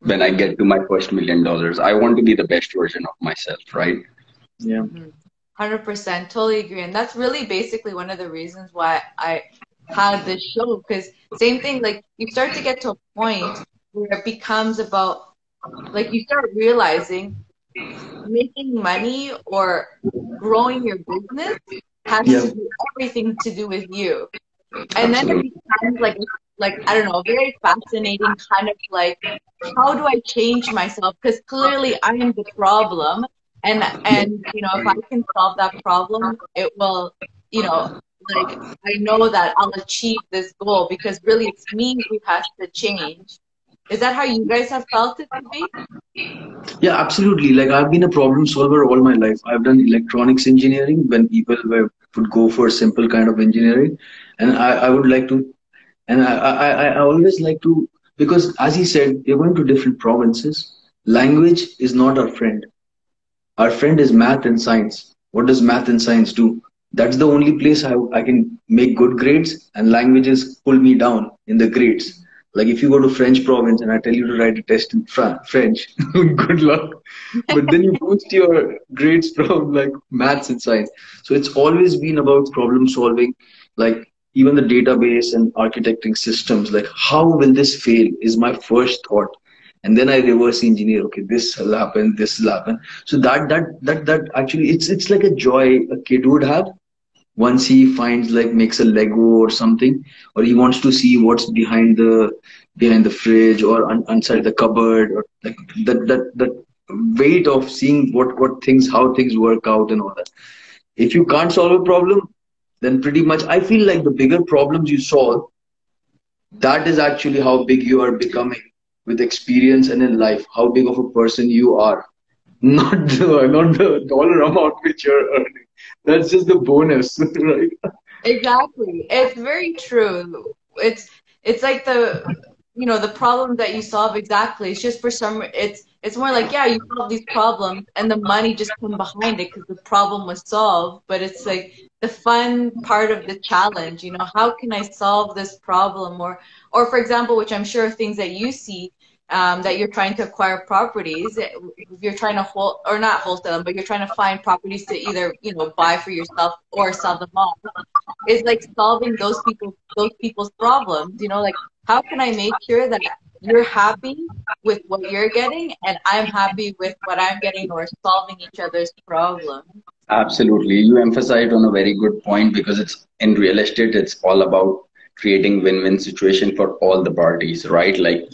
Speaker 3: when I get to my first $1 million. I want to be the best version of myself, right?
Speaker 2: Yeah.
Speaker 1: 100%, totally agree. And that's really basically one of the reasons why I had this show. Because same thing, like you start to get to a point where it becomes about, like you start realizing making money or growing your business has
Speaker 2: Yeah.
Speaker 1: to do everything to do with you. And then it
Speaker 3: Absolutely.
Speaker 1: becomes like I don't know, a very fascinating kind of like, how do I change myself? Because clearly I am the problem, and you know, if I can solve that problem, it will, you know, like I know that I'll achieve this goal because really it's me who has to change. Is that how you guys have felt it to be?
Speaker 2: Yeah, absolutely. Like I've been a problem solver all my life. I've done electronics engineering when people would go for simple kind of engineering, and I would like to, and I always like to, because as he said, we're going to different provinces. Language is not our friend. Our friend is math and science. What does math and science do? That's the only place I can make good grades, and languages pull me down in the grades. Like if you go to French province and I tell you to write a test in French, good luck. But then you boost your grades from like maths and science. So it's always been about problem solving, like even the database and architecting systems. Like how will this fail is my first thought, and then I reverse engineer. Okay, this will happen, this will happen. So that actually it's like a joy a kid would have once he finds like makes a Lego or something, or he wants to see what's behind the fridge or inside the cupboard, or like that weight of seeing what things how things work out and all that. If you can't solve a problem, then pretty much I feel like the bigger problems you solve, that is actually how big you are becoming with experience and in life, how big of a person you are. Not the dollar amount which you're earning. That's just the bonus, right?
Speaker 1: Exactly. It's very true. It's like the, you know, the problem that you solve exactly. It's just for some it's more like, yeah, you solve these problems and the money just come behind it because the problem was solved, but it's like the fun part of the challenge, you know, how can I solve this problem? Or for example, which I'm sure things that you see, that you're trying to acquire properties, you're trying to hold or not wholesale them, but you're trying to find properties to either, you know, buy for yourself or sell them off, is like solving those people's problems. You know, like how can I make sure that you're happy with what you're getting and I'm happy with what I'm getting, or solving each other's problems.
Speaker 3: Absolutely. You emphasized on a very good point because it's in real estate, it's all about creating win-win situation for all the parties, right? Like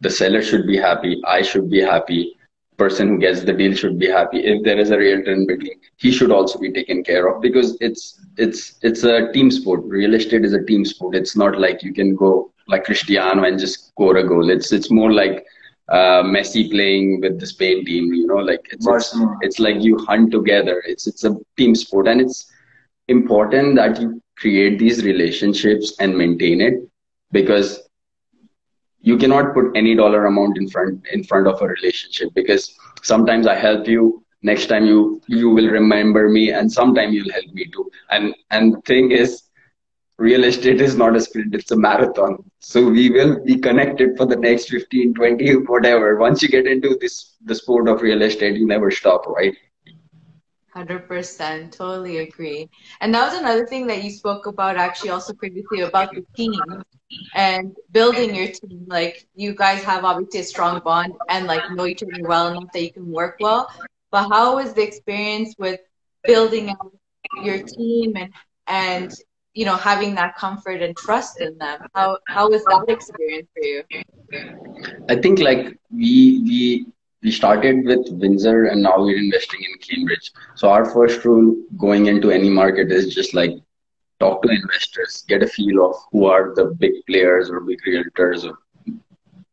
Speaker 3: the seller should be happy, I should be happy, person who gets the deal should be happy. If there is a realtor in between, he should also be taken care of because it's a team sport. Real estate is a team sport. It's not like you can go like Cristiano and just score a goal. It's more like Messi playing with the Spain team. You know, like
Speaker 2: Barcelona.
Speaker 3: it's like you hunt together. It's a team sport, and it's important that you create these relationships and maintain it because you cannot put any dollar amount in front of a relationship because sometimes I help you, next time you will remember me, and sometime you'll help me too. And the thing is, real estate is not a sprint, it's a marathon. So we will be connected for the next 15, 20, whatever. Once you get into the sport of real estate, you never stop, right?
Speaker 1: 100%, totally agree. And that was another thing that you spoke about actually also previously about the team and building your team. Like you guys have obviously a strong bond and like know each other well enough that you can work well. But how was the experience with building out your team and you know, having that comfort and trust in them? How was that experience for you?
Speaker 3: I think like we started with Windsor and now we're investing in Cambridge. So our first rule going into any market is just like talk to investors, get a feel of who are the big players or big realtors or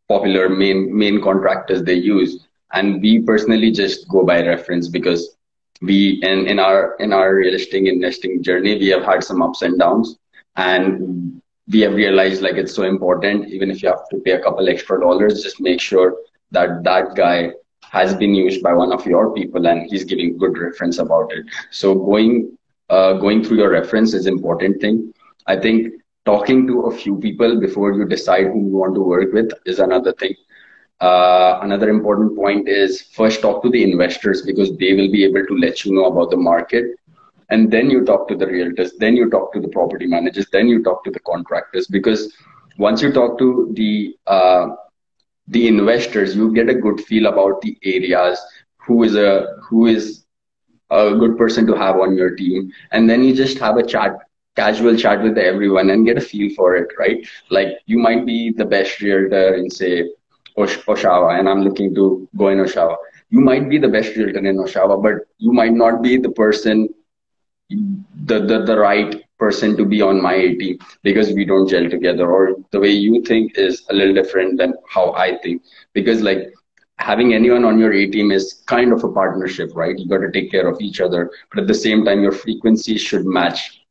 Speaker 3: popular main contractors they use. And we personally just go by reference because we in our real estate investing journey, we have had some ups and downs, and we have realized like it's so important, even if you have to pay a couple extra dollars, just make sure that that guy has been used by one of your people and he's giving good reference about it. So going through your reference is important thing. I think talking to a few people before you decide who you want to work with is another thing. Another important point is first talk to the investors because they will be able to let you know about the market. And then you talk to the realtors, then you talk to the property managers, then you talk to the contractors. Because once you talk to the investors, you get a good feel about the areas, who is a good person to have on your team, and then you just have a casual chat with everyone and get a feel for it, right? Like you might be the best realtor in say Oshawa, and I'm looking to go in Oshawa. You might be the best realtor in Oshawa, but you might not be the person, the right person to be on my team because we don't gel together, or the way you think is a little different than how I think. Because like having anyone on your A team is kind of a partnership, right? You got to take care of each other, but at the same time, your frequencies should match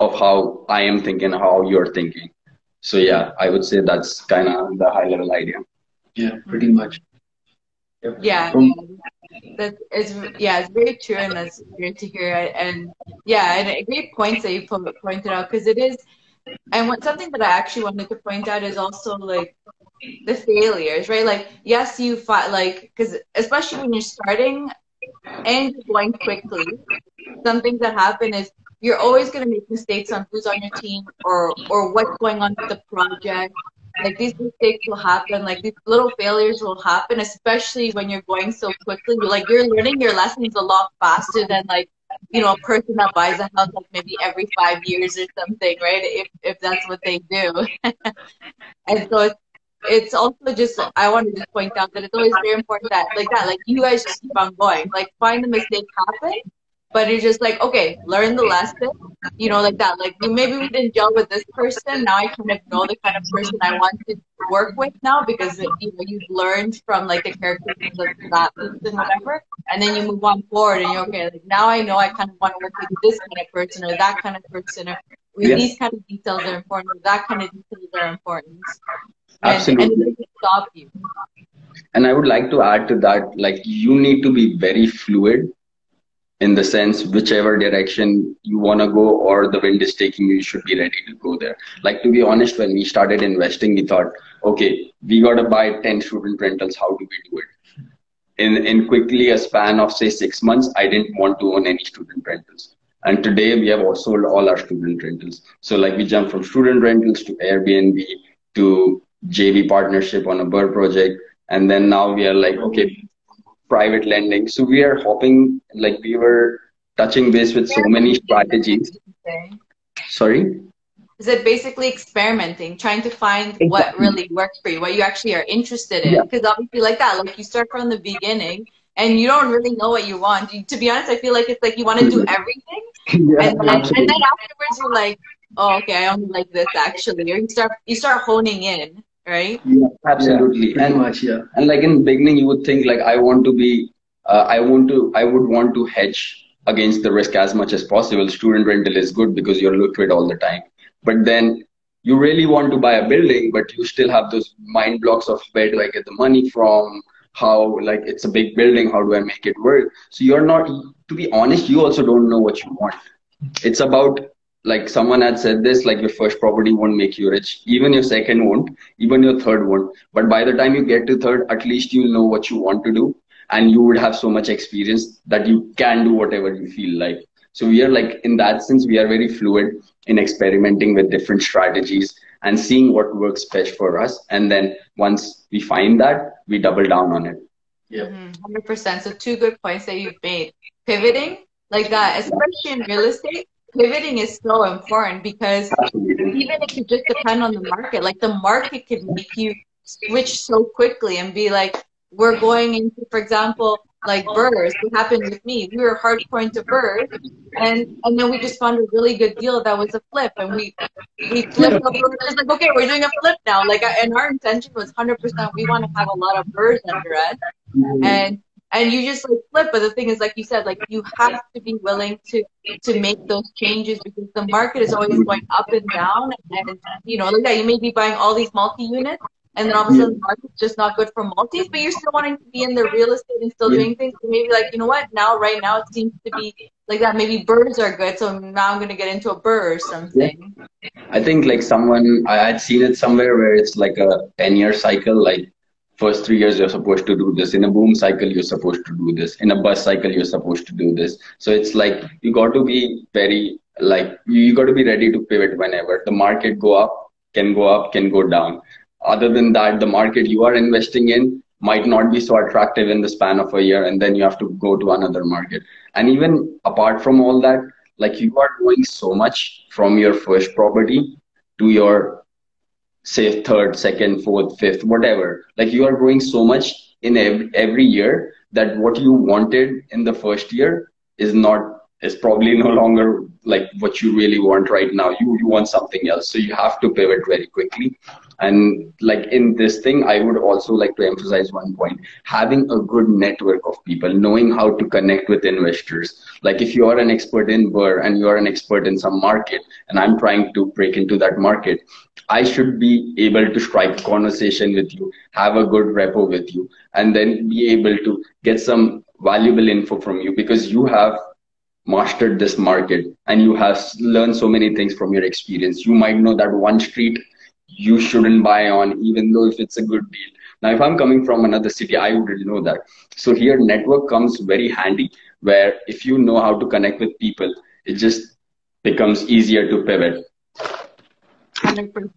Speaker 3: of how I am thinking, how you're thinking. So yeah, I would say that's kind of the high level idea.
Speaker 2: Yeah, pretty much. Yep.
Speaker 1: Yeah, that is, yeah, it's very true, and that's great to hear. And yeah, and great points that you pointed out, because it is, and something that I actually wanted to point out is also like the failures, right? Like, yes, you fight, like, because especially when you're starting and going quickly, some things that happen is you're always going to make mistakes on who's on your team or what's going on with the project. Like these mistakes will happen, like these little failures will happen, especially when you're going so quickly. Like you're learning your lessons a lot faster than like, you know, a person that buys a house like maybe every 5 years or something, right? If that's what they do. And so it's also just, I want to just point out that it's always very important that like you guys just keep on going, like find the mistake happen, but it's just like, okay, learn the lesson, you know, like that. Like maybe we didn't gel with this person. Now I kind of know the kind of person I want to work with now because you know you've learned from like the characteristics of that person, whatever, and then you move on forward and you're okay. Like now I know I kind of want to work with this kind of person or that kind of person, or these kind of details are important, or that kind of details are important.
Speaker 3: Absolutely.
Speaker 1: And it doesn't stop you.
Speaker 3: And I would like to add to that, like you need to be very fluid in the sense whichever direction you want to go or the wind is taking you, you should be ready to go there. Like to be honest, when we started investing, we thought, okay, we got to buy 10 student rentals. How do we do it? In quickly a span of say 6 months, I didn't want to own any student rentals. And today we have also sold all our student rentals. So like we jumped from student rentals to Airbnb to JV partnership on a bird project. And then now we are like, okay, private lending. So we are hopping, like we were touching base with so many strategies. Sorry?
Speaker 1: Is it basically experimenting, trying to find what really works for you, what you actually are interested in? Because obviously like that, like you start from the beginning and you don't really know what you want. To be honest, I feel like it's like you want to do everything. And then afterwards you're like, oh, okay, I only like this actually. Or you start honing in. Right?
Speaker 3: Yeah, absolutely.
Speaker 2: Yeah, and
Speaker 3: and like in the beginning, you would think like I would want to hedge against the risk as much as possible. Student rental is good because you're liquid all the time. But then you really want to buy a building, but you still have those mind blocks of where do I get the money from? How, like it's a big building, how do I make it work? So you're not, to be honest, you also don't know what you want. It's about, like someone had said this, like your first property won't make you rich, even your second won't, even your third won't, but by the time you get to third, at least you'll know what you want to do, and you would have so much experience that you can do whatever you feel like. So we are like, in that sense, we are very fluid in experimenting with different strategies and seeing what works best for us, and then once we find that, we double down on it.
Speaker 2: Yeah,
Speaker 1: 100%. So two good points that you've made. Pivoting like that, especially in real estate, pivoting is so important because even if you just depend on the market, like the market can make you switch so quickly and be like, we're going into, for example, like burrs. What happened with me? We were hardcore into burrs, and then we just found a really good deal that was a flip, and we flipped over. We're just like, okay, we're doing a flip now. Like, and our intention was 100%. We want to have a lot of burrs under us, and you just like flip. But the thing is, like you said, like you have to be willing to make those changes because the market is always going up and down, and you know, like that. You may be buying all these multi-units, and then all of a sudden the market's just not good for multis, but you're still wanting to be in the real estate and still doing things. So maybe like, you know what, right now it seems to be like that. Maybe birds are good, so now I'm gonna get into a bird or something.
Speaker 3: I think like I had seen it somewhere where it's like a 10-year cycle. Like first 3 years you're supposed to do this. In a boom cycle you're supposed to do this. In a bust cycle you're supposed to do this. So it's like you got to be very like you got to be ready to pivot whenever the market go up, can go down. Other than that, the market you are investing in might not be so attractive in the span of a year, and then you have to go to another market. And even apart from all that, like you are growing so much from your first property to your say third, second, fourth, fifth, whatever. Like you are growing so much in every year that what you wanted in the first year is probably no longer like what you really want right now. You want something else. So you have to pivot very quickly. And like in this thing, I would also like to emphasize one point: having a good network of people, knowing how to connect with investors. Like if you are an expert in Burr and you are an expert in some market, and I'm trying to break into that market, I should be able to strike conversation with you, have a good repo with you, and then be able to get some valuable info from you because you have mastered this market and you have learned so many things from your experience. You might know that one street you shouldn't buy on, even though if it's a good deal. Now, if I'm coming from another city, I wouldn't know that. So here, network comes very handy, where if you know how to connect with people, it just becomes easier to pivot.
Speaker 1: 100%,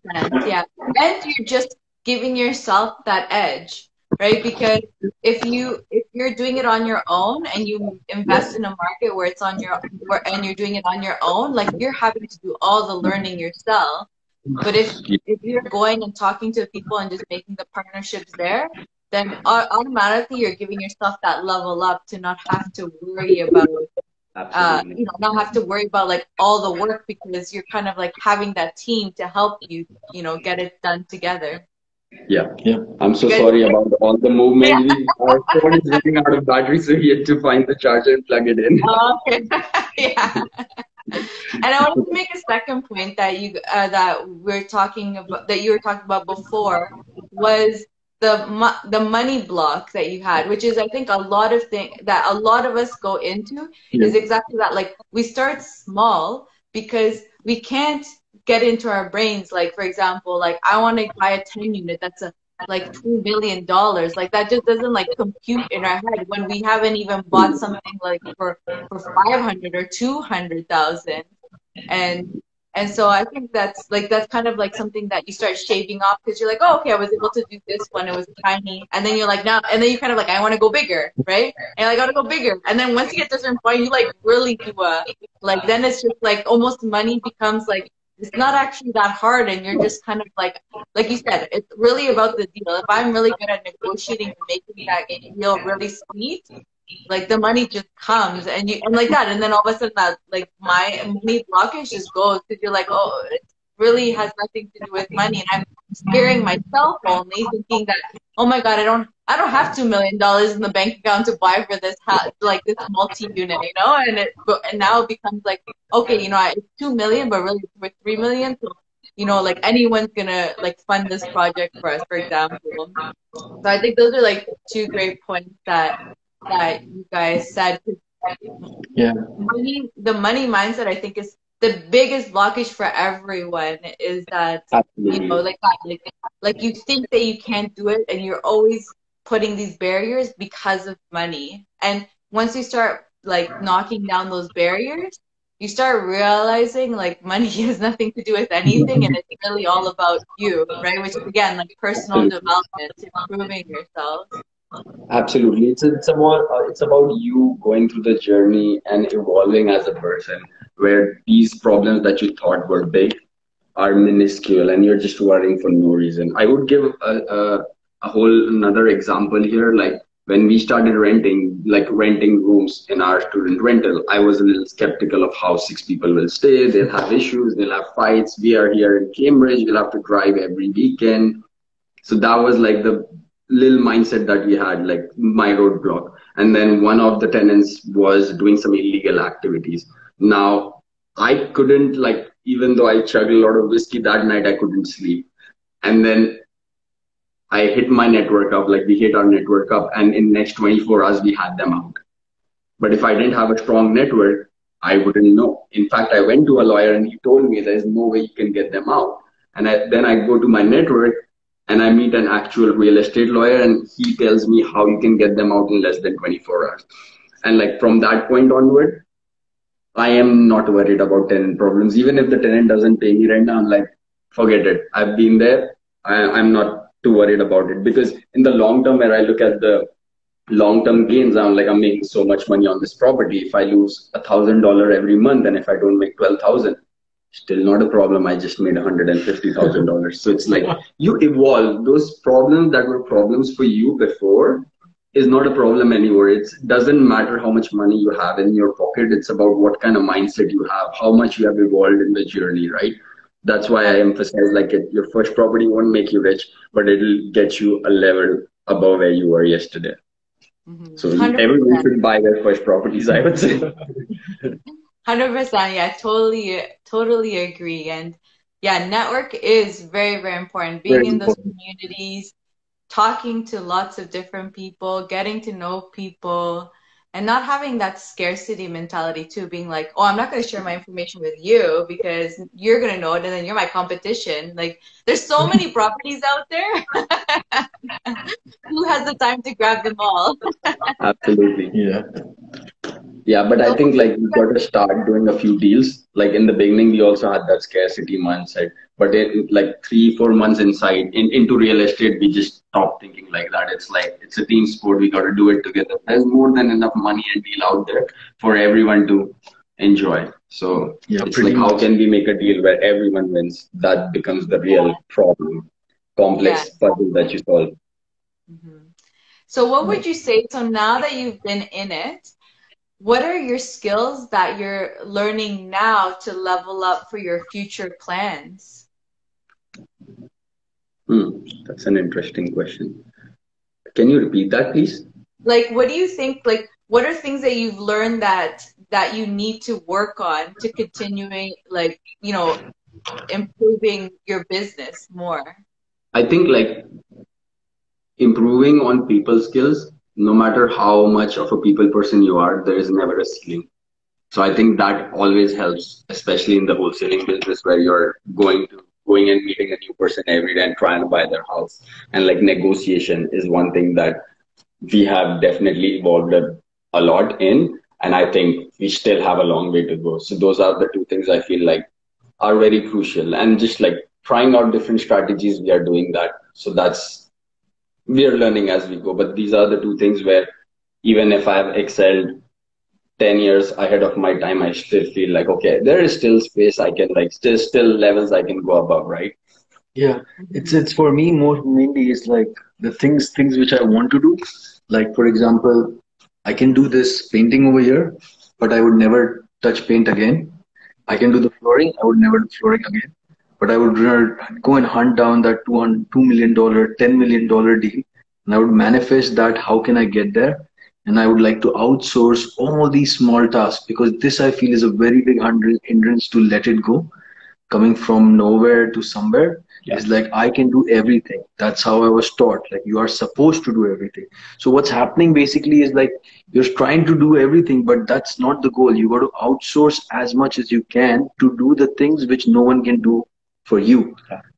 Speaker 1: yeah. And you're just giving yourself that edge, right? Because if you're doing it on your own and you invest in a market where and you're doing it on your own, like you're having to do all the learning yourself. But if you're going and talking to people and just making the partnerships there, then automatically you're giving yourself that level up to not have to worry about not have to worry about like all the work because you're kind of like having that team to help you, get it done together.
Speaker 3: Yeah. I'm so sorry about all the movement. Our phone is running out of battery, so we had to find the charger and plug it in.
Speaker 1: Okay. Yeah. And I wanted to make a second point that you were talking about before was the money block that you had, which is I think a lot of things that a lot of us go into is exactly that. Like we start small because we can't get into our brains. Like for example, like I want to buy a 10 unit that's like $2 million. Like that just doesn't like compute in our head when we haven't even bought something like for 500 or 200,000. And so I think that's kind of like something that you start shaving off because you're like, oh, okay, I was able to do this when it was tiny. And then you're like, now, and then you kind of like, I want to go bigger, right? And I got to go bigger. And then once you get to a certain point, you like really do then it's just like almost money becomes like, it's not actually that hard, and you're just kind of like you said, it's really about the deal. If I'm really good at negotiating and making that deal really sweet, like the money just comes and like that, and then all of a sudden that like my money blockage just goes because you're like, oh, it really has nothing to do with money, and I'm scaring myself only, thinking that, oh my God, I don't have $2 million in the bank account to buy for this this multi-unit, and now it becomes like, okay, it's 2 million, but really it's worth 3 million. So, like anyone's gonna like fund this project for us, for example. So I think those are like two great points that you guys said.
Speaker 2: Yeah.
Speaker 1: The money mindset, I think, is the biggest blockage for everyone. Is that like you think that you can't do it, and you're always putting these barriers because of money. And once you start like knocking down those barriers, you start realizing like money has nothing to do with anything, and it's really all about you, right? Which is again like personal development, improving yourself.
Speaker 3: Absolutely. It's about you going through the journey and evolving as a person, where these problems that you thought were big are minuscule and you're just worrying for no reason. I would give a whole another example here. Like when we started renting rooms in our student rental, I was a little skeptical of how six people will stay. They'll have issues, they'll have fights. We are here in Cambridge, we'll have to drive every weekend. So that was like the little mindset that we had, like my roadblock. And then one of the tenants was doing some illegal activities. Now, I couldn't, like, even though I chugged a lot of whiskey that night, I couldn't sleep. And then I hit my network up, like we hit our network up, and in next 24 hours, we had them out. But if I didn't have a strong network, I wouldn't know. In fact, I went to a lawyer and he told me there's no way you can get them out. And then I go to my network and I meet an actual real estate lawyer and he tells me how you can get them out in less than 24 hours. And like from that point onward, I am not worried about tenant problems. Even if the tenant doesn't pay me rent, I'm like, forget it. I've been there. I'm not too worried about it because in the long term, where I look at the long-term gains, I'm like, I'm making so much money on this property. If I lose $1,000 every month and if I don't make 12,000, still not a problem. I just made $150,000. So it's like you evolve. Those problems that were problems for you before is not a problem anymore. It doesn't matter how much money you have in your pocket. It's about what kind of mindset you have, how much you have evolved in the journey, right? That's why I emphasize like your first property won't make you rich, but it'll get you a level above where you were yesterday. So
Speaker 1: 100%.
Speaker 3: everyone should buy their first properties, I would say.
Speaker 1: 100%. Yeah, totally agree. And yeah, network is very, very important. Being
Speaker 2: Very
Speaker 1: in those
Speaker 2: important.
Speaker 1: communities, talking to lots of different people, getting to know people, and not having that scarcity mentality too, being like, oh, I'm not going to share my information with you because you're going to know it and then you're my competition. Like, there's so many properties out there. Who has the time to grab them all?
Speaker 3: Absolutely.
Speaker 2: Yeah.
Speaker 3: Yeah, but I
Speaker 1: So,
Speaker 3: think like we got to start doing a few deals. Like in the beginning, we also had that scarcity mindset, but it, like 3, 4 months into real estate, we just stopped thinking like that. It's like it's a team sport. We got to do it together. There's more than enough money and deal out there for everyone to enjoy. So
Speaker 2: Yeah,
Speaker 3: it's
Speaker 2: pretty
Speaker 3: like how
Speaker 2: much.
Speaker 3: can we make a deal where everyone wins? That becomes the real problem,
Speaker 1: yeah.
Speaker 3: complex puzzle that you solve.
Speaker 1: Mhm. So what
Speaker 2: Right.
Speaker 1: would you say? So now that you've been in it, what are your skills that you're learning now to level up for your future plans?
Speaker 3: That's an interesting question. Can you repeat that, please?
Speaker 1: Like, what do you think, like, what are things that you've learned that you need to work on to continuing, like, improving your business more?
Speaker 3: I think like improving on people skills, no matter how much of a people person you are, there is never a ceiling. So I think that always helps, especially in the wholesaling business where you're going and meeting a new person every day and trying to buy their house. And like negotiation is one thing that we have definitely evolved a lot in. And I think we still have a long way to go. So those are the two things I feel like are very crucial. And just like trying out different strategies, we are doing that. So we are learning as we go. But these are the two things where even if I've excelled 10 years ahead of my time, I still feel like, okay, there is still space I can like, still levels I can go above, right?
Speaker 2: Yeah. It's
Speaker 1: Mhm.
Speaker 2: it's for me more mainly is like the things which I want to do. Like for example, I can do this painting over here, but I would never touch paint again. I can do the flooring, I would never do flooring again. But I would go and hunt down that $2 million, $10 million deal, and I would manifest that. How can I get there? And I would like to outsource all these small tasks because this I feel is a very big hindrance to let it go. Coming from nowhere to somewhere
Speaker 3: Yeah.
Speaker 2: is like I can do everything. That's how I was taught. Like you are supposed to do everything. So what's happening basically is like you're trying to do everything, but that's not the goal. You got to outsource as much as you can to do the things which no one can do for you.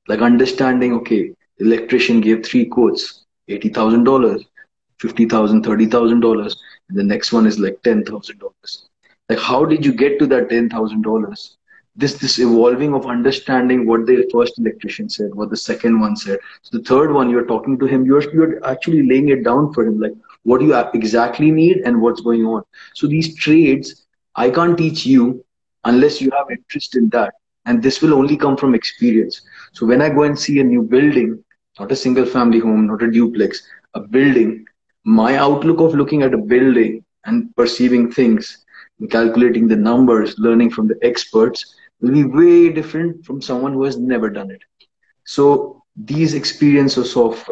Speaker 2: Like understanding, okay, the electrician gave 3 quotes, $80,000, 50,000, $30,000, and the next one is like $10,000. Like how did you get to that $10,000? This evolving of understanding what the first electrician said, what the second one said. So the third one, you're talking to him, you're actually laying it down for him, like what do you exactly need and what's going on. So these trades, I can't teach you unless you have interest in that, and this will only come from experience. So when I go and see a new building, not a single family home, not a duplex, a building, my outlook of looking at a building and perceiving things, and calculating the numbers, learning from the experts will be way different from someone who has never done it. So these experiences of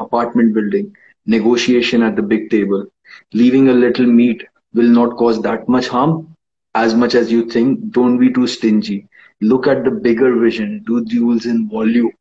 Speaker 2: apartment building, negotiation at the big table, leaving a little meat will not cause that much harm as much as you think. Don't be too stingy. Look at the bigger vision. Do deals in volume.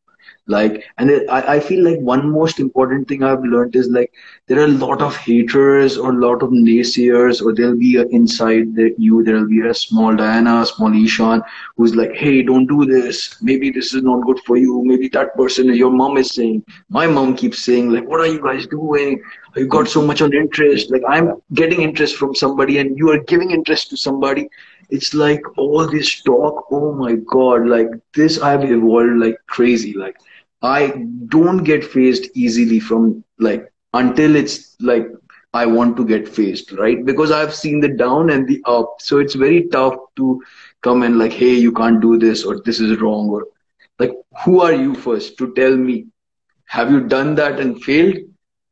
Speaker 2: Like, and I feel like one most important thing I've learned is like there are a lot of haters or a lot of naysayers, or there'll be a, inside the you there'll be a small Diana, small Ishan who's like, hey, don't do this, maybe this is not good for you, maybe that person your mom is saying, my mom keeps saying like, what are you guys doing, you got so much on interest, like I'm getting interest from somebody and you are giving interest to somebody. It's like all this talk, oh my god, like this I've evolved like crazy. Like I don't get phased easily from like until it's like I want to get phased, right? Because I've seen the down and the up. So it's very tough to come and like, hey, you can't do this or this is wrong, or like who are you first to tell me? Have you done that and failed?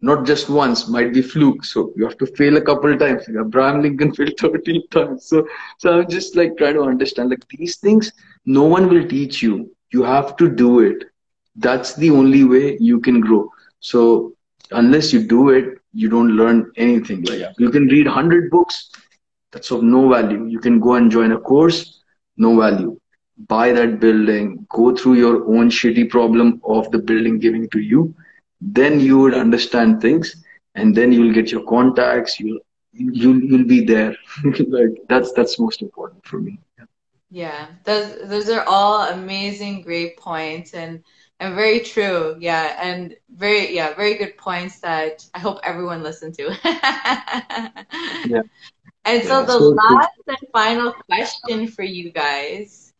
Speaker 2: Not just once, might be fluke. So you have to fail a couple of times. Like Abraham Lincoln failed 13 times. So I'm just like trying to understand like these things, no one will teach you. You have to do it. That's the only way you can grow. So unless you do it, you don't learn anything. Like you can read 100 books, that's of no value. You can go and join a course, no value. Buy that building, go through your own shitty problem of the building giving to you, then you would understand things, and then you'll get your contacts. You'll be there. Like that's most important for me.
Speaker 1: Yeah, those are all amazing, great points, and very true. Yeah, and very good points that I hope everyone listened to.
Speaker 2: Yeah.
Speaker 1: And so
Speaker 2: Yeah.
Speaker 1: the
Speaker 2: So
Speaker 1: last and final question for you guys,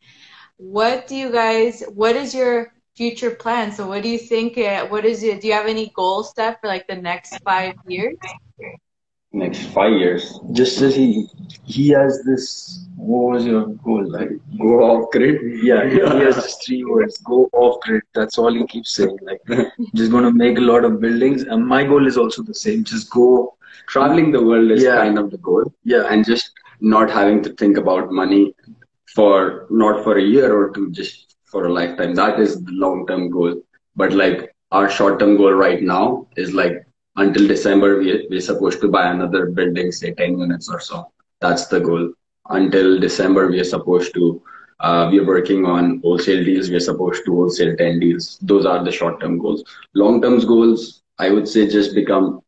Speaker 1: what is your future plan? So what do you think, what is it, do you have any goal set for like the next 5 years?
Speaker 3: Next 5 years.
Speaker 2: just as he has this. What was your goal? Like
Speaker 3: Go off grid.
Speaker 2: yeah, he has just three words: go off grid. That's all he keeps saying. Like just gonna make a lot of buildings, and my goal is also the same. Just go.
Speaker 3: Traveling the world is
Speaker 2: Yeah.
Speaker 3: kind of the goal.
Speaker 2: Yeah.
Speaker 3: And just not having to think about money for not for a year or two, just for a lifetime. That is the long term goal. But like our short term goal right now is like until December we're supposed to buy another building, say 10 units or so. That's the goal. Until December we are supposed to we are working on wholesale deals. We are supposed to wholesale 10 deals. Those are the short term goals. Long term goals, I would say, just become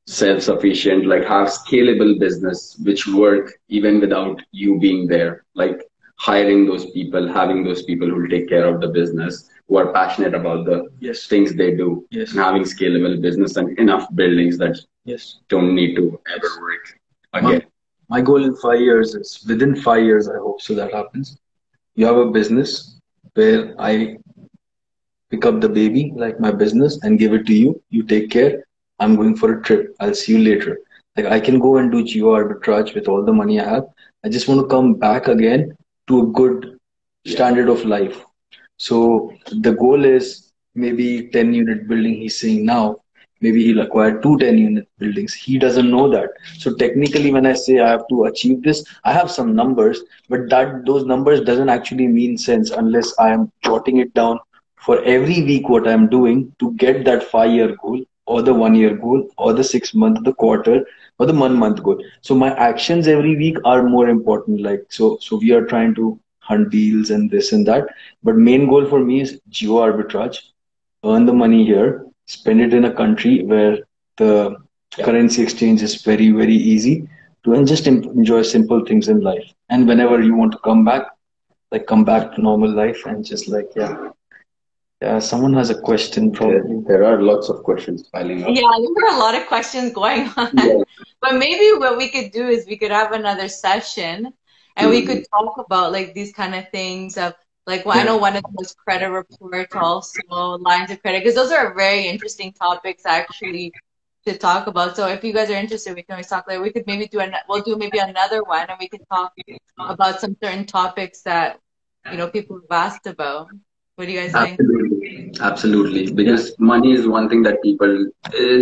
Speaker 3: self-sufficient, like have scalable business which work even without you being there, like hiring those people, having those people who will take care of the business, who are passionate about the
Speaker 2: Yes.
Speaker 3: things they do,
Speaker 2: Yes.
Speaker 3: and having scalable business and enough buildings that
Speaker 2: Yes.
Speaker 3: don't need to ever work again.
Speaker 2: My goal in 5 years is within 5 years. I hope so that happens. You have a business where I pick up the baby, like my business, and give it to you. You take care. I'm going for a trip. I'll see you later. Like I can go and do geo arbitrage with all the money I have. I just want to come back again to a good standard of life. So the goal is maybe 10 unit building he's saying now. Maybe he'll acquire two 10 unit buildings. He doesn't know that. So technically when I say I have to achieve this, I have some numbers, but that those numbers doesn't actually mean sense unless I am jotting it down for every week what I'm doing to get that 5 year goal or the 1 year goal or the 6 month, the quarter or the month goal. So my actions every week are more important. Like so we are trying to hunt deals and this and that. But main goal for me is geo arbitrage, earn the money here, spend it in a country where the currency exchange is very, very easy to, and just enjoy simple things in life. And whenever you want to come back, like come back to normal life and just like, yeah. Yeah, someone has a question probably.
Speaker 3: There are lots of questions piling up.
Speaker 1: Yeah, there are a lot of questions going on.
Speaker 3: Yeah.
Speaker 1: But maybe what we could do is we could have another session and we could talk about like these kind of things of like, well, I know one of them was credit report, also lines of credit, because those are very interesting topics actually to talk about. So if you guys are interested, we can always talk later. We could maybe we'll do maybe another one and we can talk about some certain topics that, people have asked about. What do you guys think?
Speaker 3: Absolutely, absolutely. Because money is one thing that people,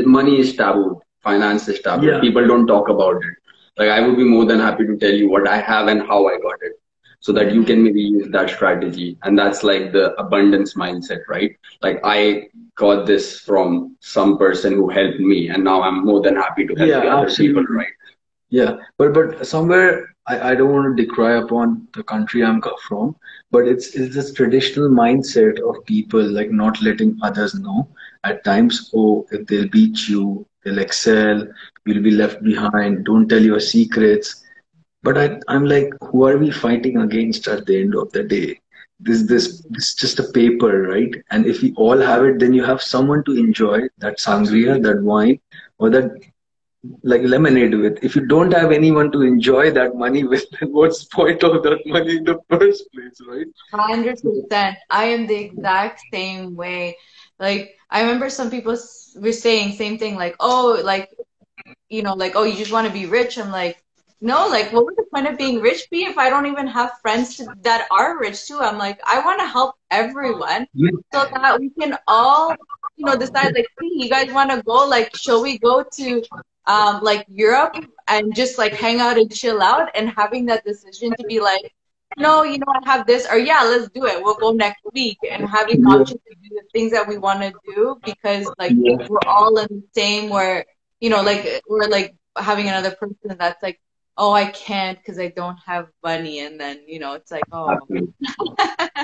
Speaker 3: money is taboo. Finance is taboo.
Speaker 2: Yeah.
Speaker 3: People don't talk about it. Like I would be more than happy to tell you what I have and how I got it, so that you can maybe use that strategy. And that's like the abundance mindset, right? Like I got this from some person who helped me, and now I'm more than happy to help
Speaker 2: Yeah,
Speaker 3: the other people,
Speaker 2: absolutely.
Speaker 3: right?
Speaker 2: Yeah, but somewhere I don't want to decry upon the country from, but it's this traditional mindset of people like not letting others know. At times, oh, if they'll beat you, they'll excel, you'll be left behind. Don't tell your secrets. But I'm like, who are we fighting against at the end of the day? This is just a paper, right? And if we all have it, then you have someone to enjoy that sangria,
Speaker 3: Absolutely.
Speaker 2: that wine, or that like lemonade with. If you don't have anyone to enjoy that money with, then what's the point of that money in the first place, right?
Speaker 1: 100%. I am the exact same way. Like, I remember some people were saying same thing, like, oh, like, like, oh, you just want to be rich. I'm like, no, like, what would the point of being rich be if I don't even have friends that are rich too? I'm like, I want to help everyone
Speaker 2: Yeah,
Speaker 1: so that we can all, decide, like, hey, you guys want to go, like, shall we go to, like, Europe and just, like, hang out and chill out, and having that decision to be like, no, I have this, or yeah, let's do it. We'll go next week, and having
Speaker 2: yeah,
Speaker 1: options to do the things that we want to do because, like,
Speaker 2: yeah,
Speaker 1: we're all in the same where, like, we're like having another person that's like, oh, I can't because I don't have money. And then, it's like, oh.
Speaker 3: Absolutely.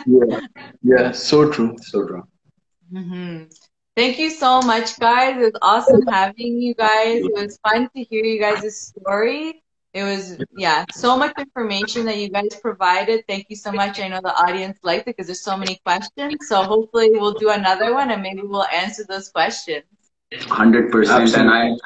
Speaker 2: yeah, yeah. So true.
Speaker 3: So true.
Speaker 1: hmm Thank you so much, guys. It was awesome having you guys. It was fun to hear you guys' story. It was, yeah, so much information that you guys provided. Thank you so much. I know the audience liked it because there's so many questions. So hopefully we'll do another one and maybe we'll answer those questions.
Speaker 3: 100%. And
Speaker 2: Absolutely.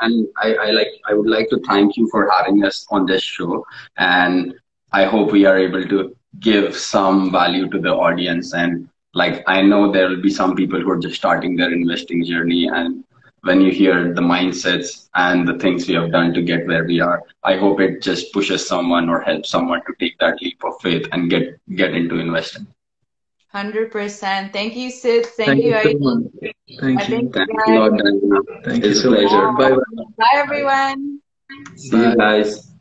Speaker 3: I would like to thank you for having us on this show. And I hope we are able to give some value to the audience. And like I know there will be some people who are just starting their investing journey, and when you hear the mindsets and the things we have done to get where we are, I hope it just pushes someone or helps someone to take that leap of faith and get into investing.
Speaker 1: 100%. Thank you, Sid. Thank
Speaker 2: Thank
Speaker 1: you,
Speaker 2: you so
Speaker 1: Aisha.
Speaker 2: much. Thank
Speaker 1: Thank
Speaker 2: you.
Speaker 1: you,
Speaker 3: Thanks a
Speaker 1: guys.
Speaker 3: lot, Dana.
Speaker 2: Thank you
Speaker 3: It's a
Speaker 2: so much.
Speaker 3: pleasure.
Speaker 2: Bye
Speaker 1: Bye.
Speaker 2: bye.
Speaker 1: Bye, everyone.
Speaker 3: See you
Speaker 2: Bye.
Speaker 3: guys.